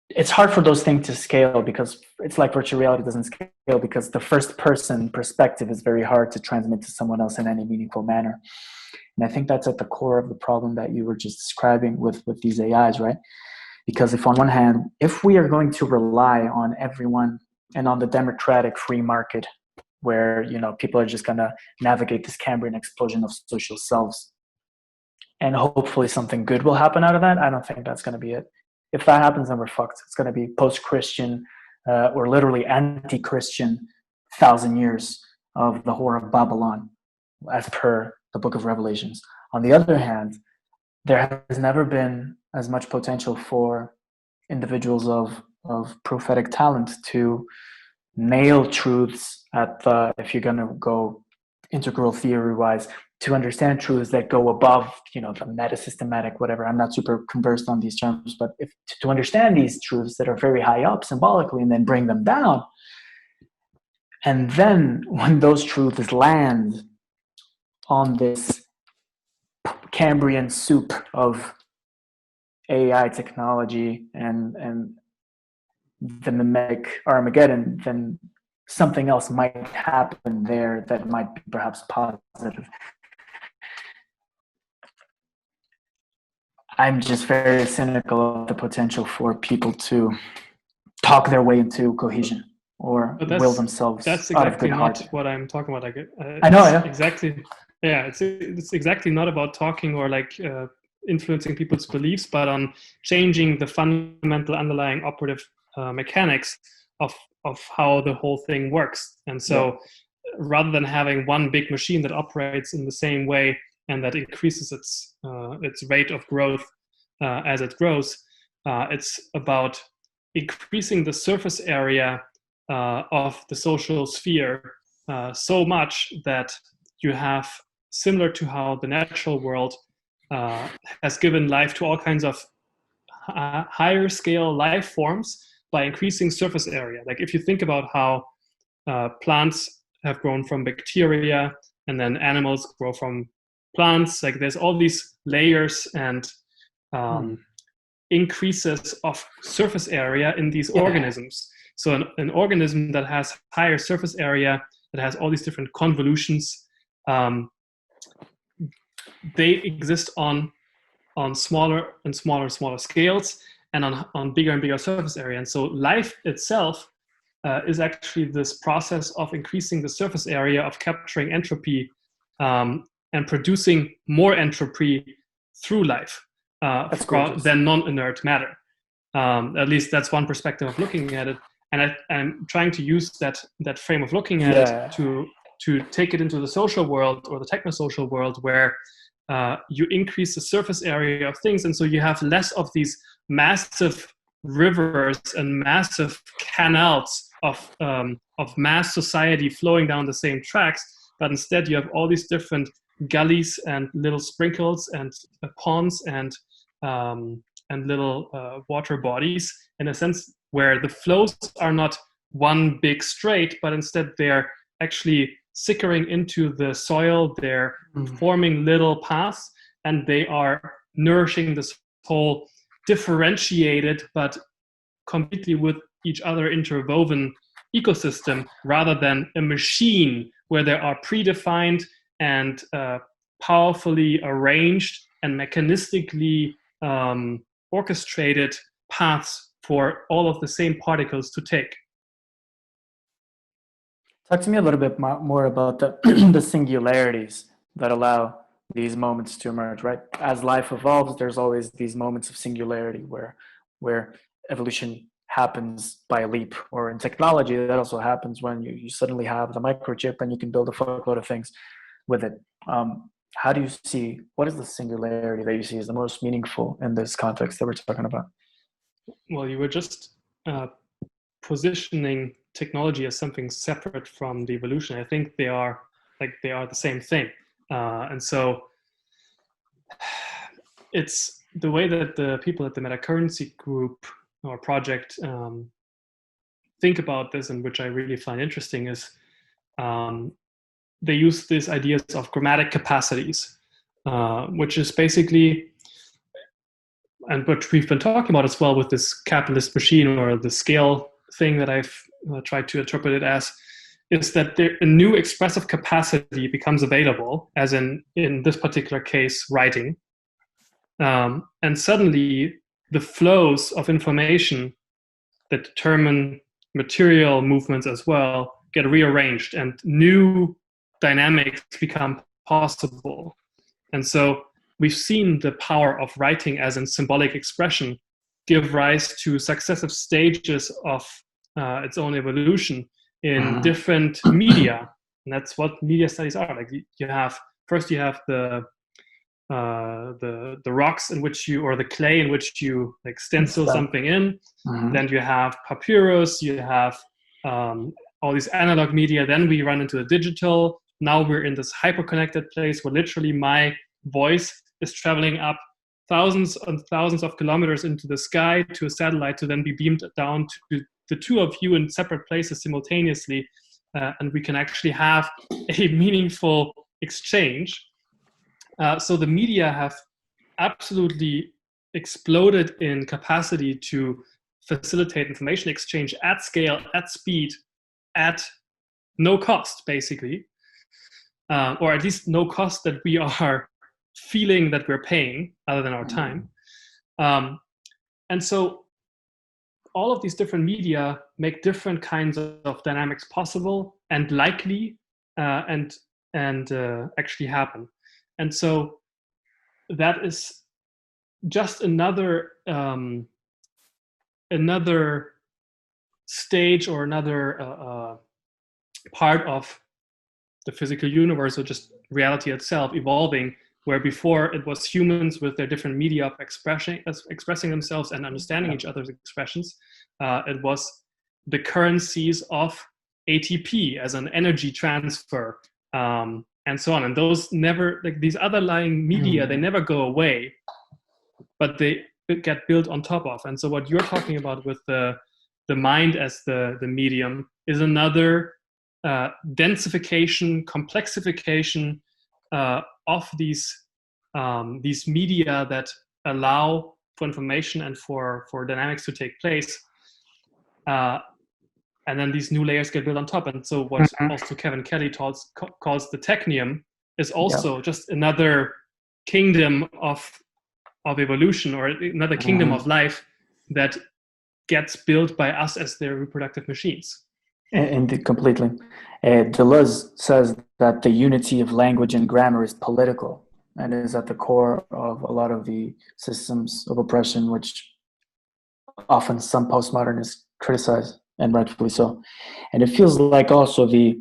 it's hard for those things to scale, because it's like virtual reality doesn't scale, because the first person perspective is very hard to transmit to someone else in any meaningful manner. And I think that's at the core of the problem that you were just describing with these AIs, right? Because if on one hand, if we are going to rely on everyone and on the democratic free market, where people are just going to navigate this Cambrian explosion of social selves, and hopefully something good will happen out of that, I don't think that's going to be it. If that happens, then we're fucked. It's going to be post-Christian or literally anti-Christian 1,000 years of the Whore of Babylon, as per the Book of Revelations. On the other hand, there has never been as much potential for individuals of prophetic talent to nail truths at if you're going to go integral theory-wise, to understand truths that go above, the meta-systematic, whatever. I'm not super conversed on these terms, but to understand these truths that are very high up symbolically and then bring them down. And then when those truths land on this Cambrian soup of AI technology and the memetic Armageddon, then something else might happen there that might be perhaps positive. I'm just very cynical of the potential for people to talk their way into cohesion or But will themselves that's out of exactly good not heart. what I'm talking about. Like, I know, yeah. Exactly. Yeah, it's exactly not about talking or like influencing people's beliefs, but on changing the fundamental underlying operative mechanics of how the whole thing works. And so, rather than having one big machine that operates in the same way and that increases its rate of growth as it grows, it's about increasing the surface area of the social sphere so much that you have, similar to how the natural world has given life to all kinds of higher scale life forms by increasing surface area. Like if you think about how plants have grown from bacteria and then animals grow from plants, like there's all these layers and increases of surface area in these organisms. So an organism that has higher surface area, that has all these different convolutions, they exist on smaller and smaller scales and on bigger and bigger surface area. And so life itself is actually this process of increasing the surface area, of capturing entropy and producing more entropy through life than non-inert matter. At least that's one perspective of looking at it. And I'm trying to use that frame of looking at it to take it into the social world or the techno-social world, where you increase the surface area of things, and so you have less of these massive rivers and massive canals of mass society flowing down the same tracks, but instead you have all these different gullies and little sprinkles and ponds and little water bodies, in a sense where the flows are not one big straight, but instead they're actually sickering into the soil, they're forming little paths, and they are nourishing this whole differentiated but completely with each other interwoven ecosystem, rather than a machine where there are predefined and powerfully arranged and mechanistically orchestrated paths for all of the same particles to take. Talk to me a little bit more about the singularities that allow these moments to emerge, right? As life evolves, there's always these moments of singularity where evolution happens by a leap, or in technology, that also happens when you suddenly have the microchip and you can build a fuckload of things with it. How do you see, what is the singularity that you see as the most meaningful in this context that we're talking about? Well, you were just positioning technology as something separate from the evolution. I think they are the same thing. And so it's the way that the people at the Metacurrency group or project think about this, and which I really find interesting, is they use these ideas of grammatic capacities, which is basically, and what we've been talking about as well with this capitalist machine, or the scale thing that I've tried to interpret it as, is that a new expressive capacity becomes available, as in this particular case, writing. And suddenly the flows of information that determine material movements as well get rearranged, and new dynamics become possible. And so we've seen the power of writing as in symbolic expression give rise to successive stages of its own evolution in different media. And that's what media studies are. Like you have the rocks in which you, or the clay in which you like stencil something in. Then you have papyrus, you have all these analog media. Then we run into the digital. Now we're in this hyper-connected place where literally my voice is traveling up thousands and thousands of kilometers into the sky to a satellite to then be beamed down to the two of you in separate places simultaneously. And we can actually have a meaningful exchange. So the media have absolutely exploded in capacity to facilitate information exchange at scale, at speed, at no cost, basically. Or at least no cost that we are feeling that we're paying, other than our time. And so all of these different media make different kinds of dynamics possible and likely and actually happen. And so that is just another another stage or another part of the physical universe, or just reality itself evolving, where before it was humans with their different media of expressing themselves and understanding each other's expressions. It was the currencies of ATP as an energy transfer, and so on. And those never, like these underlying media, they never go away, but they get built on top of. And so what you're talking about with the mind as the medium is another densification, complexification of these media that allow for information and for dynamics to take place. And then these new layers get built on top. And so what also Kevin Kelly calls the technium is also just another kingdom of evolution, or another kingdom of life that gets built by us as their reproductive machines. And completely. Deleuze says that the unity of language and grammar is political and is at the core of a lot of the systems of oppression, which often some postmodernists criticize, and rightfully so. And it feels like also the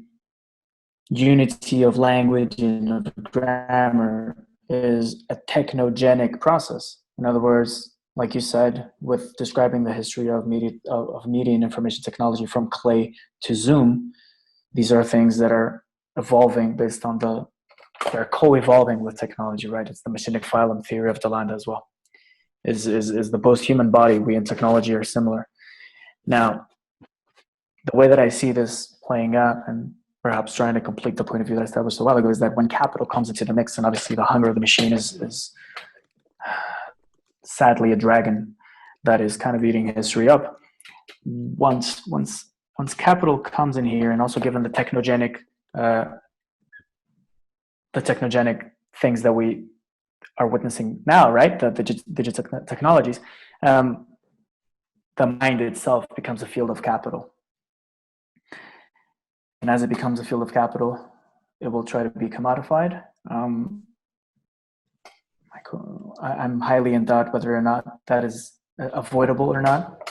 unity of language and of grammar is a technogenic process. In other words, like you said, with describing the history of media and information technology from clay to Zoom, these are things that are evolving based on they're co-evolving with technology, right? It's the machinic phylum theory of Delanda as well. Is the post-human body, we in technology are similar. Now, the way that I see this playing out, and perhaps trying to complete the point of view that I established a while ago, is that when capital comes into the mix, and obviously the hunger of the machine is sadly a dragon that is kind of eating history up. Once capital comes in here, and also given the technogenic things that we are witnessing now, right? The digital technologies, the mind itself becomes a field of capital. And as it becomes a field of capital, it will try to be commodified. I'm highly in doubt whether or not that is avoidable or not.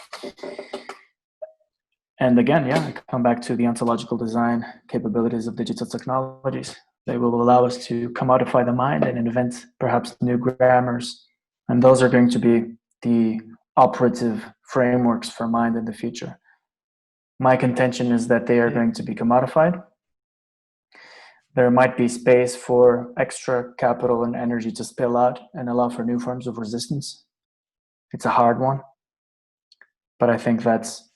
And again, I come back to the ontological design capabilities of digital technologies. They will allow us to commodify the mind and invent perhaps new grammars. And those are going to be the operative frameworks for mind in the future. My contention is that they are going to be commodified. There might be space for extra capital and energy to spill out and allow for new forms of resistance. It's a hard one, but I think that's,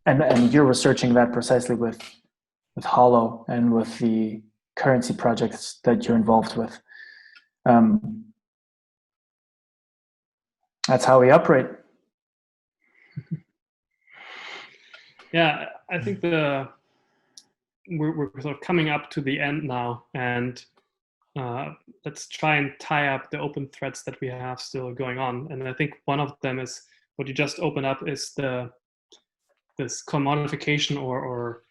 and you're researching that precisely with Hollow and with the currency projects that you're involved with. That's how we operate. Yeah, I think we're sort of coming up to the end now, and let's try and tie up the open threads that we have still going on. And I think one of them is what you just opened up, is this commodification or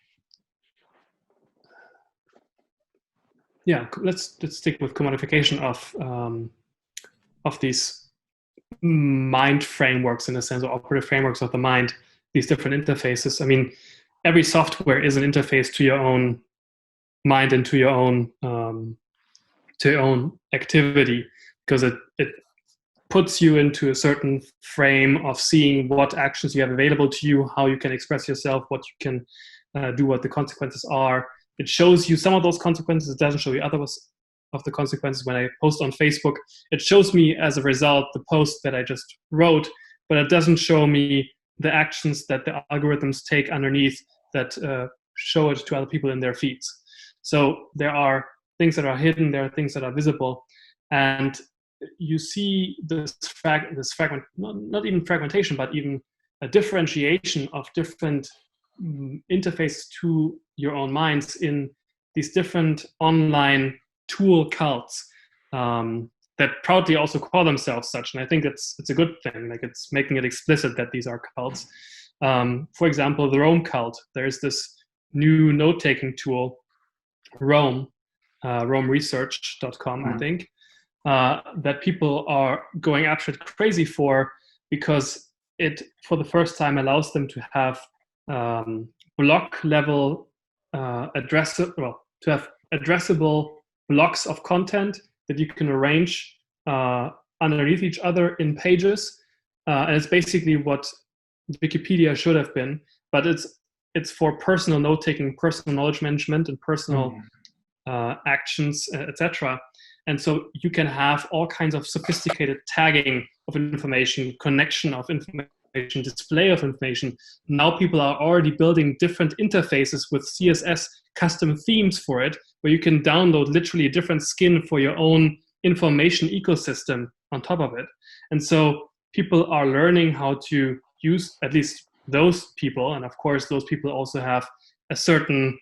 let's stick with commodification of these mind frameworks, in a sense, or operative frameworks of the mind, these different interfaces. I mean, every software is an interface to your own mind and to your own activity, because it puts you into a certain frame of seeing what actions you have available to you, how you can express yourself, what you can do, what the consequences are. It shows you some of those consequences. It doesn't show you others of the consequences. When I post on Facebook, it shows me as a result the post that I just wrote, but it doesn't show me the actions that the algorithms take underneath that show it to other people in their feeds. So there are things that are hidden, there are things that are visible, and you see this fragment, not even fragmentation, but even a differentiation of different interfaces to your own minds in these different online tool cults. that proudly also call themselves such. And I think it's a good thing. Like, it's making it explicit that these are cults. For example, the Rome cult. There's this new note-taking tool, Rome, romeresearch.com, I think, that people are going absolutely crazy for, because it, for the first time, allows them to have block level to have addressable blocks of content that you can arrange underneath each other in pages. And it's basically what Wikipedia should have been, but it's for personal note-taking, personal knowledge management, and personal actions, etc. And so you can have all kinds of sophisticated tagging of information, connection of information, display of information. Now people are already building different interfaces with CSS custom themes for it, where you can download literally a different skin for your own information ecosystem on top of it. And so people are learning how to use, at least those people, and of course those people also have a certain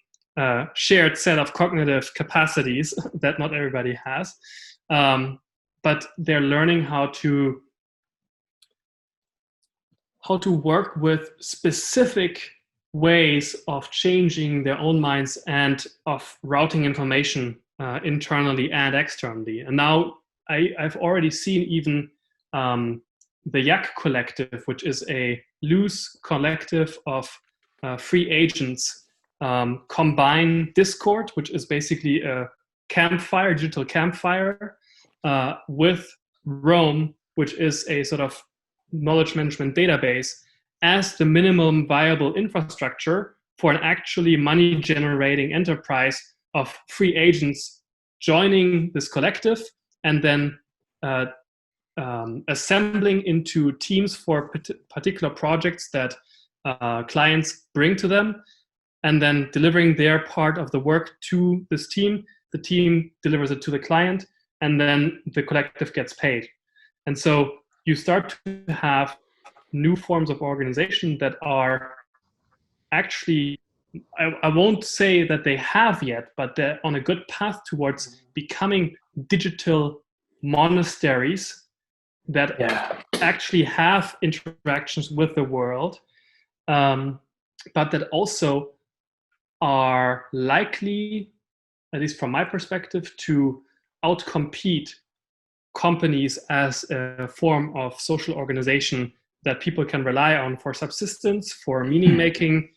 shared set of cognitive capacities that not everybody has, but they're learning how to work with specific ways of changing their own minds and of routing information internally and externally. And now I've already seen even the Yak Collective, which is a loose collective of free agents, combine Discord, which is basically a campfire, digital campfire, with Rome, which is a sort of knowledge management database, as the minimum viable infrastructure for an actually money generating enterprise of free agents joining this collective and then assembling into teams for particular projects that clients bring to them, and then delivering their part of the work to this team. The team delivers it to the client, and then the collective gets paid. And so you start to have new forms of organization that are actually, I won't say that they have yet, but they're on a good path towards becoming digital monasteries that actually have interactions with the world, but that also are likely, at least from my perspective, to outcompete companies as a form of social organization that people can rely on for subsistence, for meaning making,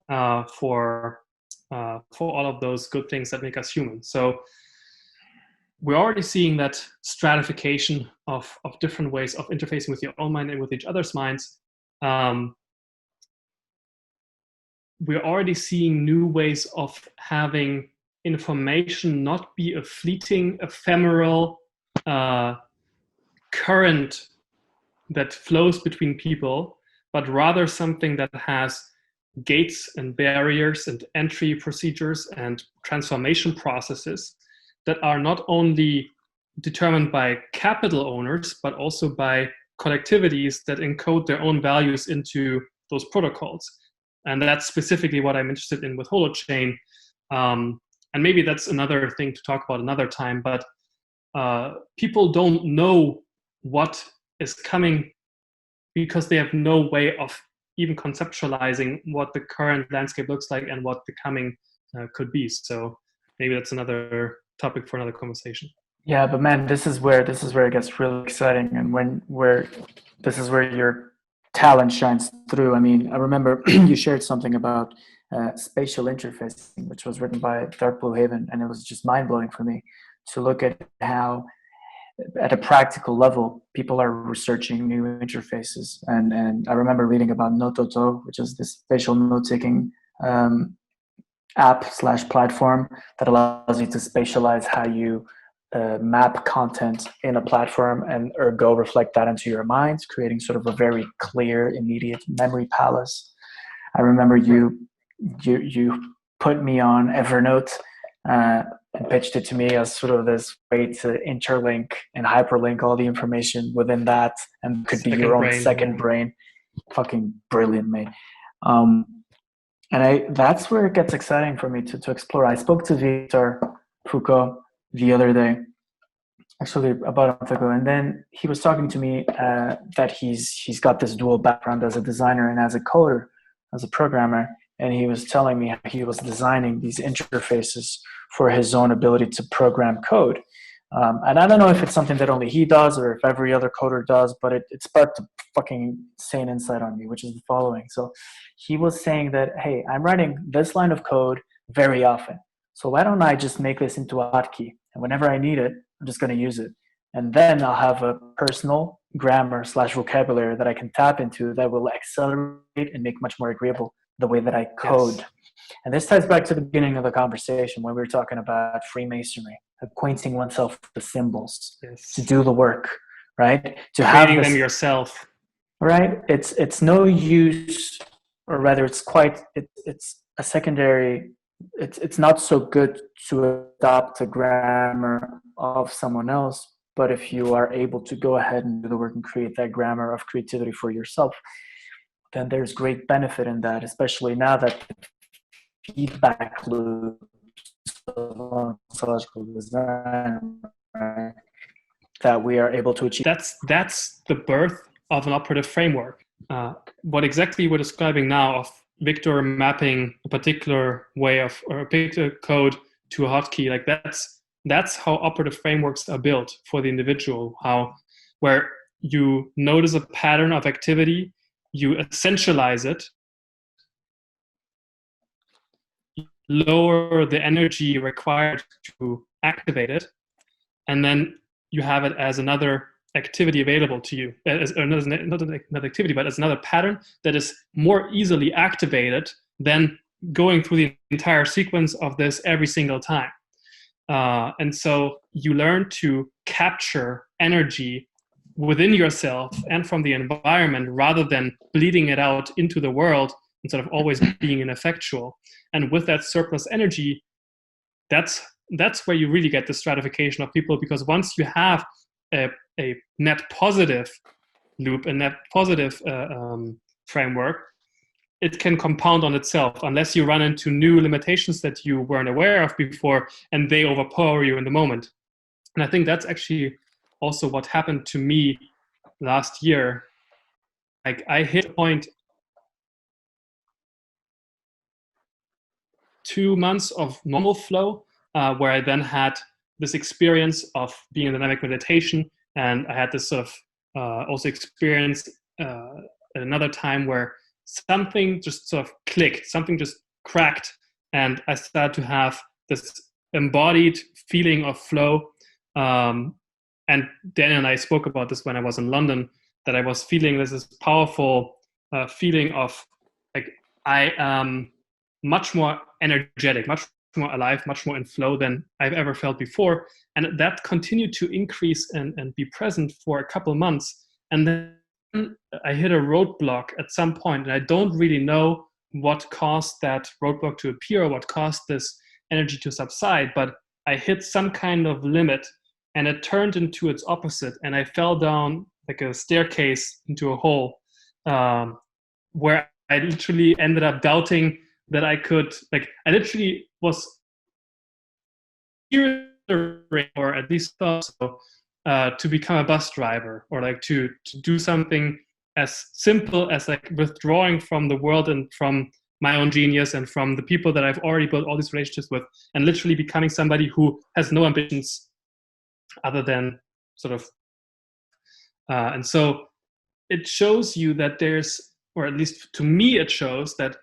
for all of those good things that make us human. So we're already seeing that stratification of different ways of interfacing with your own mind and with each other's minds. We're already seeing new ways of having information not be a fleeting, ephemeral current that flows between people, but rather something that has gates and barriers and entry procedures and transformation processes that are not only determined by capital owners, but also by collectivities that encode their own values into those protocols. And that's specifically what I'm interested in with Holochain. And maybe that's another thing to talk about another time, but people don't know what is coming because they have no way of even conceptualizing what the current landscape looks like and what the coming could be. So maybe that's another topic for another conversation. Yeah, but man, this is where it gets really exciting, and this is where your talent shines through. I mean, I remember you shared something about spatial interfacing, which was written by Dark Blue Haven, and it was just mind-blowing for me to look at how, at a practical level, people are researching new interfaces. And I remember reading about Nototo, which is this spatial note-taking app/platform that allows you to spatialize how you map content in a platform and ergo reflect that into your mind, creating sort of a very clear, immediate memory palace. I remember you put me on Evernote and pitched it to me as sort of this way to interlink and hyperlink all the information within that, and could be your own second brain. Fucking brilliant, mate. And that's where it gets exciting for me to explore. I spoke to Victor Foucault the other day, actually about a month ago, and then he was talking to me that he's got this dual background as a designer and as a coder, as a programmer, and he was telling me how he was designing these interfaces for his own ability to program code. And I don't know if it's something that only he does or if every other coder does, but it sparked a fucking insane insight on me, which is the following. So he was saying that, hey, I'm writing this line of code very often. So why don't I just make this into a hotkey? And whenever I need it, I'm just going to use it. And then I'll have a personal grammar / vocabulary that I can tap into that will accelerate and make much more agreeable the way that I code. Yes. And this ties back to the beginning of the conversation when we were talking about Freemasonry, acquainting oneself with the symbols, yes, to do the work, right? To creating them yourself. Right? It's no use, or rather it's a secondary, it's not so good to adopt a grammar of someone else, but if you are able to go ahead and do the work and create that grammar of creativity for yourself, then there's great benefit in that, especially now that the feedback loop of ontological design, right, that we are able to achieve. That's the birth of an operative framework. What exactly we're describing now of Victor mapping a particular way of, or a particular code to a hotkey, like that's how operative frameworks are built for the individual, where you notice a pattern of activity, you essentialize it, lower the energy required to activate it, and then you have it as another activity available to you, not another activity, but as another pattern that is more easily activated than going through the entire sequence of this every single time. And so you learn to capture energy within yourself and from the environment rather than bleeding it out into the world instead of always being ineffectual. And with that surplus energy, that's where you really get the stratification of people, because once you have a net positive loop, a net positive framework, it can compound on itself unless you run into new limitations that you weren't aware of before and they overpower you in the moment. And I think that's actually also what happened to me last year. Like, I hit a point 2 months of normal flow where I then had this experience of being in dynamic meditation, and I had this sort of also experience at another time where something just sort of clicked, something just cracked, and I started to have this embodied feeling of flow. And Daniel and I spoke about this when I was in London, that I was feeling this powerful feeling of, like, I am much more energetic, much more alive, much more in flow than I've ever felt before. And that continued to increase and be present for a couple months. And then I hit a roadblock at some point, and I don't really know what caused that roadblock to appear or what caused this energy to subside, but I hit some kind of limit and it turned into its opposite. And I fell down like a staircase into a hole where I literally ended up doubting that I could, like, I literally was, or at least thought so, to become a bus driver, or like to do something as simple as like withdrawing from the world and from my own genius and from the people that I've already built all these relationships with, and literally becoming somebody who has no ambitions other than sort of, and so it shows you that there's, or at least to me it shows that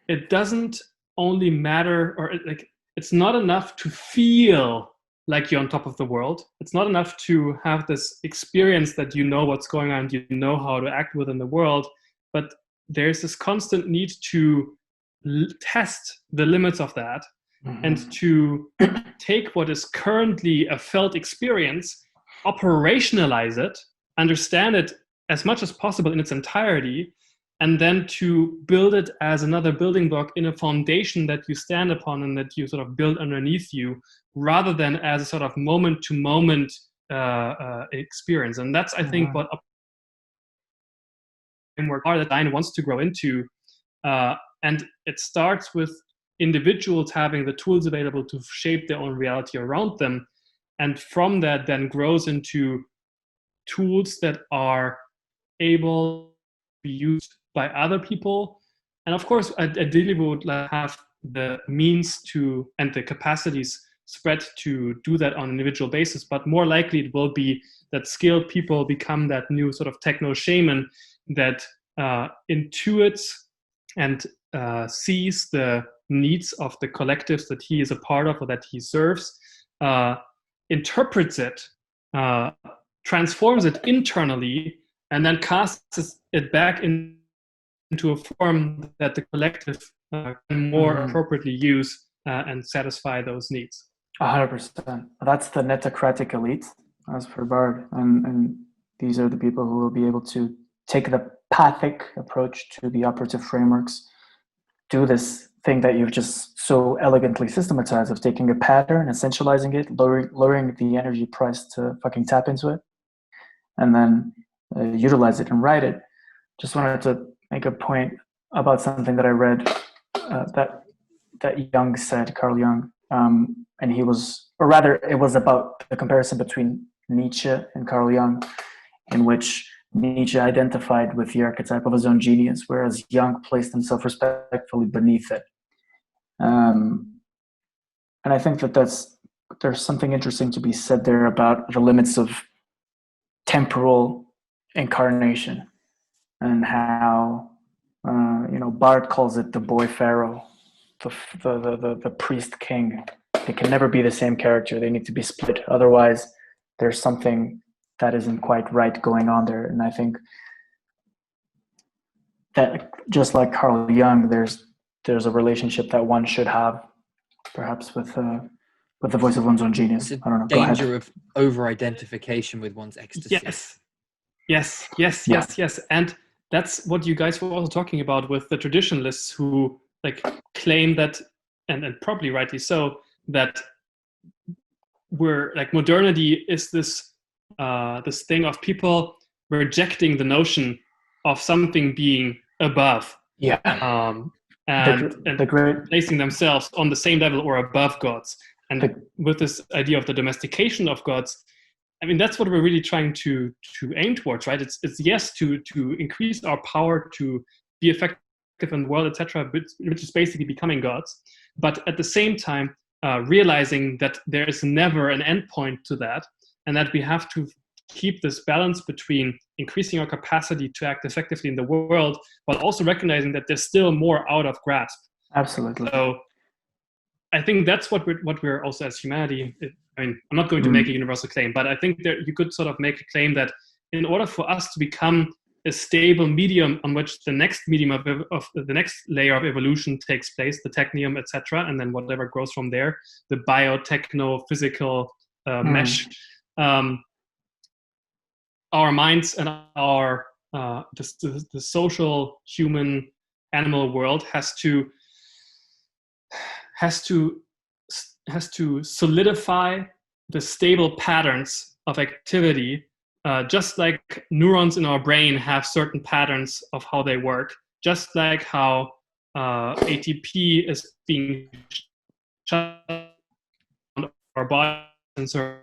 it doesn't only matter, or like, it's not enough to feel like you're on top of the world. It's not enough to have this experience that you know what's going on, you know how to act within the world, but there's this constant need to test the limits of that, and to take what is currently a felt experience, operationalize it, understand it as much as possible in its entirety, and then to build it as another building block in a foundation that you stand upon and that you sort of build underneath you, rather than as a sort of moment-to-moment experience. And that's, I think, what our design wants to grow into. And it starts with individuals having the tools available to shape their own reality around them. and from that then grows into tools that are able to be used by other people. And of course, ideally we would have the means to and the capacities spread to do that on an individual basis, but more likely it will be that skilled people become that new sort of techno shaman that intuits and sees the needs of the collectives that he is a part of or that he serves, interprets it, transforms it internally, and then casts it back into a form that the collective can more appropriately use and satisfy those needs. 100%. That's the netocratic elite, as per Bard, and these are the people who will be able to take the pathic approach to the operative frameworks, do this thing that you've just so elegantly systematized of taking a pattern, essentializing it, lowering the energy price to fucking tap into it, and then utilize it and write it. Just wanted to make a point about something that I read that Jung said, Carl Jung, and he was, or rather it was about the comparison between Nietzsche and Carl Jung, in which Nietzsche identified with the archetype of his own genius, whereas Jung placed himself respectfully beneath it. And I think that there's something interesting to be said there about the limits of temporal incarnation, and how Bart calls it the boy pharaoh, the priest king. They can never be the same character. They need to be split. Otherwise, there's something that isn't quite right going on there. And I think that just like Carl Jung, there's a relationship that one should have, perhaps with the voice of one's own genius. It's I don't know. Danger of over-identification with one's ecstasy. Yes. And that's what you guys were also talking about with the traditionalists who claim that, and probably rightly so, that we're modernity is this thing of people rejecting the notion of something being above. Yeah. And placing themselves on the same level or above gods. And with this idea of the domestication of gods, I mean, that's what we're really trying to aim towards, right? It's yes, to increase our power to be effective in the world, etc., which is basically becoming gods. But at the same time, realizing that there is never an end point to that, and that we have to keep this balance between increasing our capacity to act effectively in the world, while also recognizing that there's still more out of grasp. Absolutely. So I think that's what we're also as humanity. I mean, I'm not going to make a universal claim, but I think that you could sort of make a claim that in order for us to become a stable medium on which the next medium of the next layer of evolution takes place, the technium, etc., and then whatever grows from there, the biotechno-physical mesh, our minds and our the social human animal world has to solidify the stable patterns of activity, just like neurons in our brain have certain patterns of how they work, just like how ATP is being shut down our body sensor.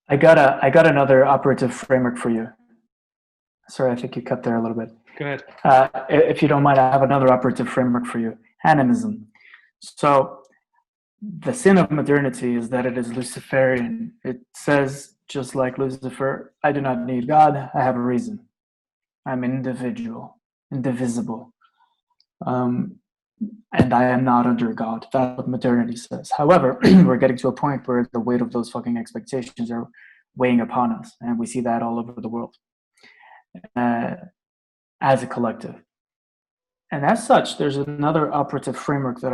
I got another operative framework for you. Sorry, I think you cut there a little bit. Go ahead. If you don't mind, I have another operative framework for you. Animism. So the sin of modernity is that it is Luciferian. It says, just like Lucifer, I do not need God, I have a reason. I'm individual, indivisible. And I am not under God. That's what modernity says. However, we're getting to a point where the weight of those fucking expectations are weighing upon us. And we see that all over the world as a collective. And as such, there's another operative framework that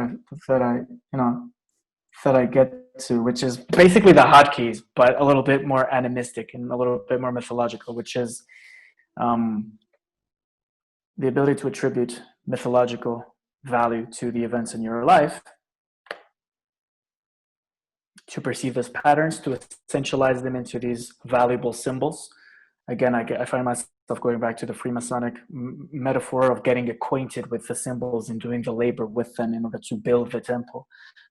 I get to, which is basically the hotkeys, but a little bit more animistic and a little bit more mythological, which is the ability to attribute mythological value to the events in your life, to perceive as patterns, to essentialize them into these valuable symbols. Again, I find myself going back to the Freemasonic metaphor of getting acquainted with the symbols and doing the labor with them in order to build the temple.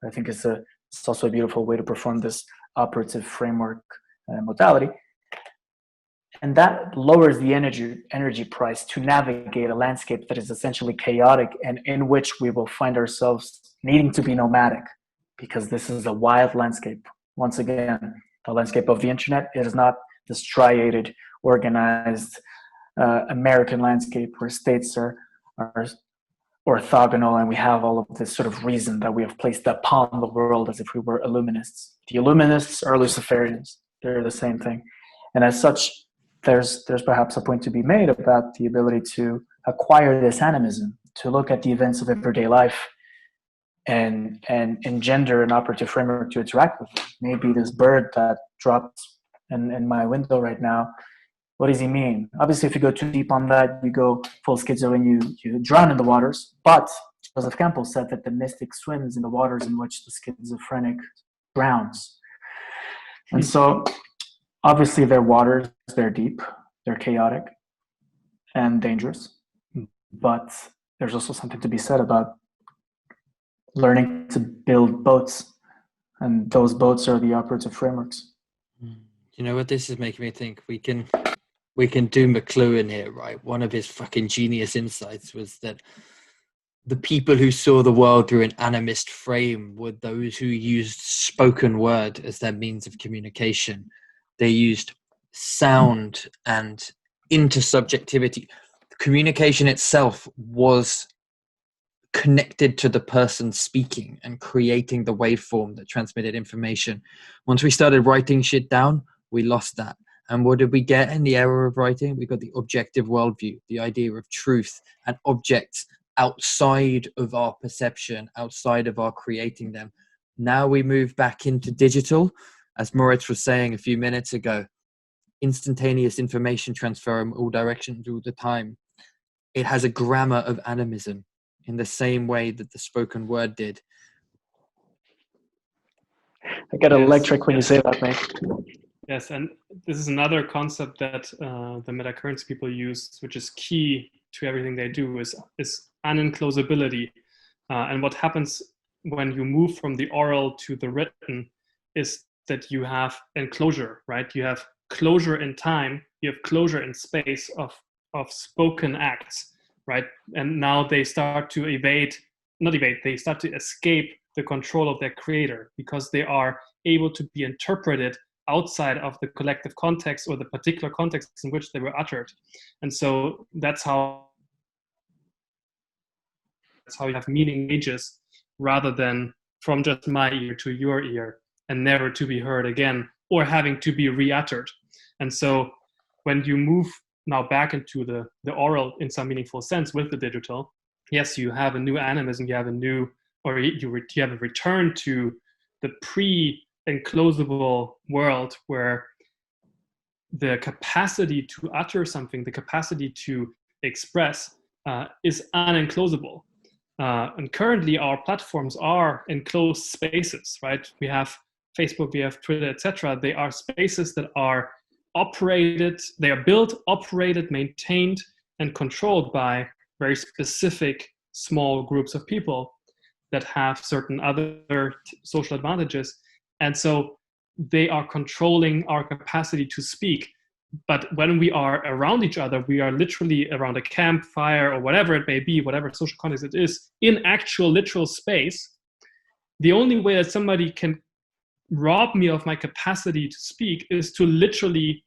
I think it's a It's also a beautiful way to perform this operative framework modality. And that lowers the energy price to navigate a landscape that is essentially chaotic and in which we will find ourselves needing to be nomadic, because this is a wild landscape. Once again, the landscape of the internet is not the striated, organized American landscape where states are orthogonal and we have all of this sort of reason that we have placed upon the world as if we were Illuminists. The Illuminists are Luciferians. They're the same thing. And as such, there's perhaps a point to be made about the ability to acquire this animism, to look at the events of everyday life and engender an operative framework to interact with it. Maybe this bird that dropped in my window right now, what does he mean? Obviously, if you go too deep on that, you go full schizo and you drown in the waters. But Joseph Campbell said that the mystic swims in the waters in which the schizophrenic drowns. And so, obviously, they're waters, they're deep, they're chaotic and dangerous. But there's also something to be said about learning to build boats. And those boats are the operative frameworks. You know what this is making me think? We can do McLuhan here, right? One of his fucking genius insights was that the people who saw the world through an animist frame were those who used spoken word as their means of communication. They used sound and intersubjectivity. Communication itself was connected to the person speaking and creating the waveform that transmitted information. Once we started writing shit down, we lost that. And what did we get in the era of writing? We got the objective worldview, the idea of truth and objects outside of our perception, outside of our creating them. Now we move back into digital, as Moritz was saying a few minutes ago, instantaneous information transfer in all directions all the time. It has a grammar of animism in the same way that the spoken word did. I get electric when you say that, mate. Yes, and this is another concept that the metacurrency people use, which is key to everything they do, is unenclosability. And what happens when you move from the oral to the written is that you have enclosure, right? You have closure in time, you have closure in space of spoken acts, right? And now they start to they start to escape the control of their creator because they are able to be interpreted outside of the collective context or the particular context in which they were uttered. And so that's how you have meaning ages rather than from just my ear to your ear and never to be heard again or having to be re-uttered. And so when you move now back into the oral in some meaningful sense with the digital, yes, you have a new animism, you have a return to the pre-enclosable world where the capacity to utter something, the capacity to express is unenclosable. And currently our platforms are enclosed spaces, right? We have Facebook, we have Twitter, etc. They are spaces that are operated, they are built, operated, maintained, and controlled by very specific small groups of people that have certain other social advantages. And so they are controlling our capacity to speak. But when we are around each other, we are literally around a campfire or whatever it may be, whatever social context it is, in actual literal space. The only way that somebody can rob me of my capacity to speak is to literally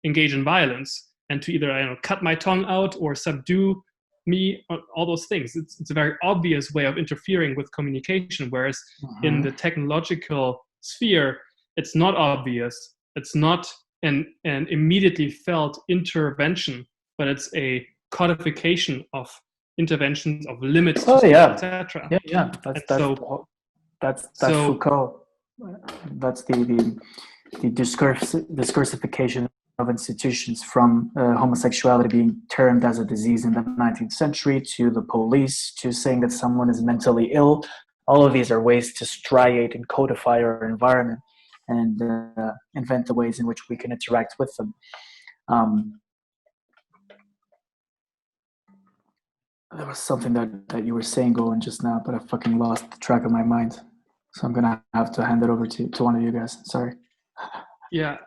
engage in violence and to either cut my tongue out or subdue me, all those things. It's a very obvious way of interfering with communication, whereas in the technological sphere, it's not obvious. It's not an immediately felt intervention, but it's a codification of interventions, of limits, etc. Yeah. That's Foucault. That's the discursification of institutions, from homosexuality being termed as a disease in the 19th century to the police to saying that someone is mentally ill. All of these are ways to striate and codify our environment and invent the ways in which we can interact with them. There was something that you were saying going just now, but I fucking lost track of my mind. So I'm gonna have to hand it over to one of you guys. Sorry. Yeah,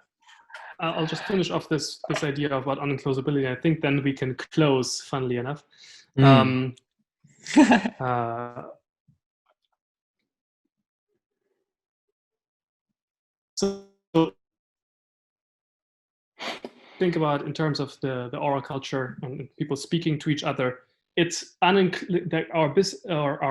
I'll just finish off this idea about unenclosability. I think then we can close, funnily enough. So think about in terms of the oral culture and people speaking to each other. It's our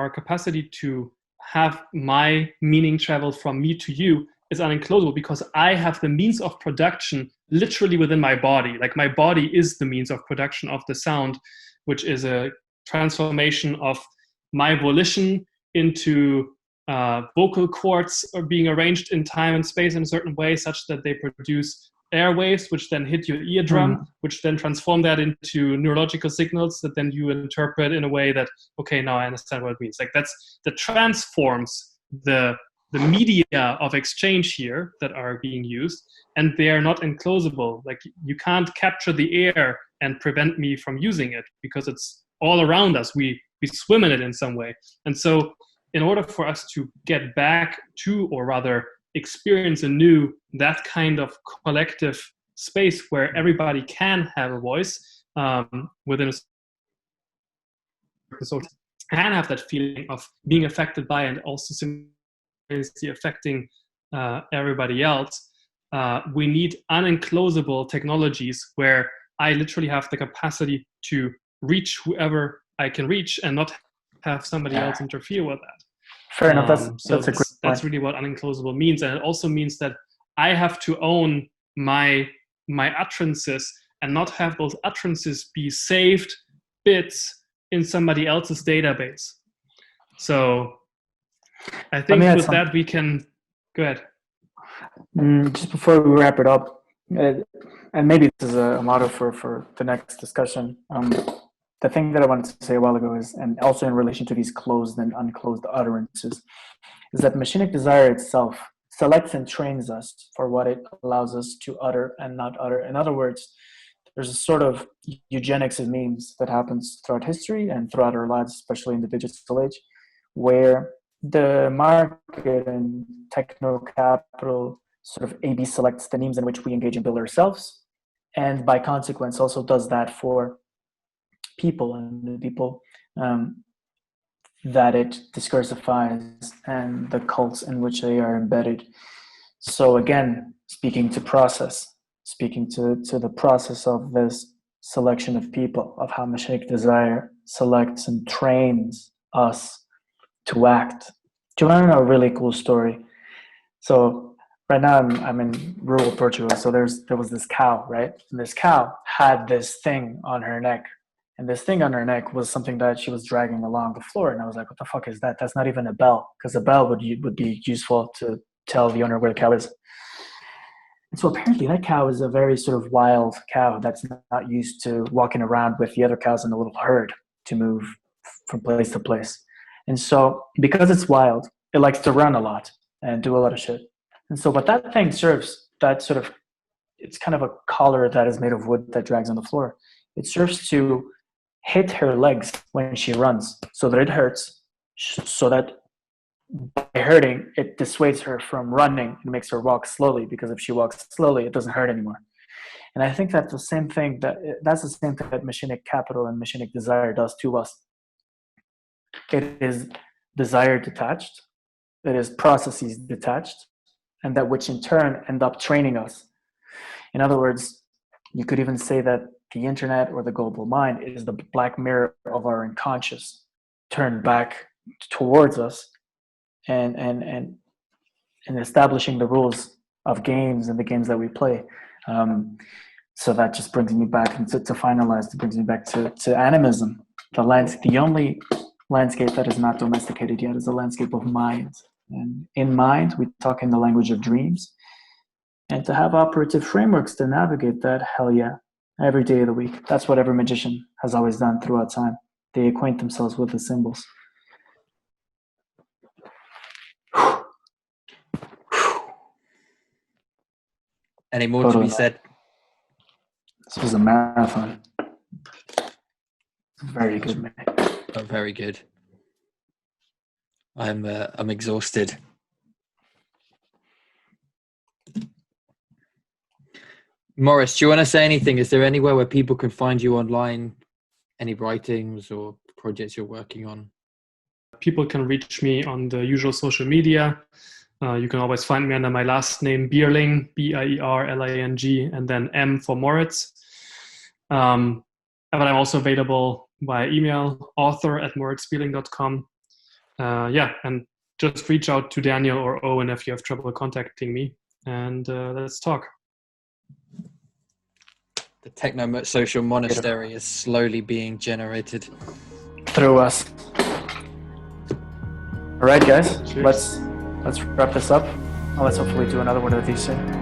capacity to have my meaning travel from me to you is unenclosable because I have the means of production literally within my body. Like my body is the means of production of the sound, which is a transformation of my volition into vocal cords are being arranged in time and space in a certain way such that they produce airwaves, which then hit your eardrum, which then transform that into neurological signals that then you interpret in a way that, okay, now I understand what it means. Like that transforms the media of exchange here that are being used, and they are not enclosable. Like you can't capture the air and prevent me from using it because it's all around us. We swim in it in some way. And so in order for us to get back to, or rather experience anew, that kind of collective space where everybody can have a voice within a social, can have that feeling of being affected by and also simultaneously affecting everybody else, we need unenclosable technologies where I literally have the capacity to reach whoever I can reach and not have somebody else interfere with that. Fair enough. That's really what unenclosable means, and it also means that I have to own my utterances and not have those utterances be saved bits in somebody else's database. So I think with that we can go ahead. Just before we wrap it up, and maybe this is a motto for the next discussion. The thing that I wanted to say a while ago is, and also in relation to these closed and unclosed utterances, is that machinic desire itself selects and trains us for what it allows us to utter and not utter. In other words, there's a sort of eugenics of memes that happens throughout history and throughout our lives, especially in the digital age, where the market and technocapital sort of A/B selects the memes in which we engage and build ourselves, and by consequence also does that for people and the people that it discursifies and the cults in which they are embedded. So again, speaking to the process of this selection of people, of how machinic desire selects and trains us to act. Do you want to know a really cool story? So right now I'm in rural Portugal. So there was this cow, right? And this cow had this thing on her neck. And this thing on her neck was something that she was dragging along the floor. And I was like, what the fuck is that? That's not even a bell, because a bell would be useful to tell the owner where the cow is. And so apparently that cow is a very sort of wild cow that's not used to walking around with the other cows in a little herd to move from place to place. And so because it's wild, it likes to run a lot and do a lot of shit. And so what that thing serves, that sort of, it's kind of a collar that is made of wood that drags on the floor. It serves to hit her legs when she runs so that it hurts, so that by hurting, it dissuades her from running and makes her walk slowly, because if she walks slowly, it doesn't hurt anymore. And I think that's the same thing that's the same thing that machinic capital and machinic desire does to us. It is desire detached, it is processes detached, and that which in turn end up training us. In other words, you could even say that the internet or the global mind is the black mirror of our unconscious turned back towards us and establishing the rules of games and the games that we play. So that just brings me back, and to finalize, it brings me back to animism. The only landscape that is not domesticated yet is the landscape of mind. And in mind, we talk in the language of dreams. And to have operative frameworks to navigate that, hell yeah, every day of the week. That's what every magician has always done throughout time. They acquaint themselves with the symbols. Any more to be said? This was a marathon. Very good, man. Oh, very good. I'm exhausted. Moritz, do you want to say anything? Is there anywhere where people can find you online? Any writings or projects you're working on? People can reach me on the usual social media. You can always find me under my last name, Bierling, Bierling, and then M for Moritz. But I'm also available via email, author@moritzbierling.com. And just reach out to Daniel or Owen if you have trouble contacting me, and let's talk. The techno-social monastery is slowly being generated. Through us. All right, guys. Cheers. Let's wrap this up. Let's hopefully do another one of these soon.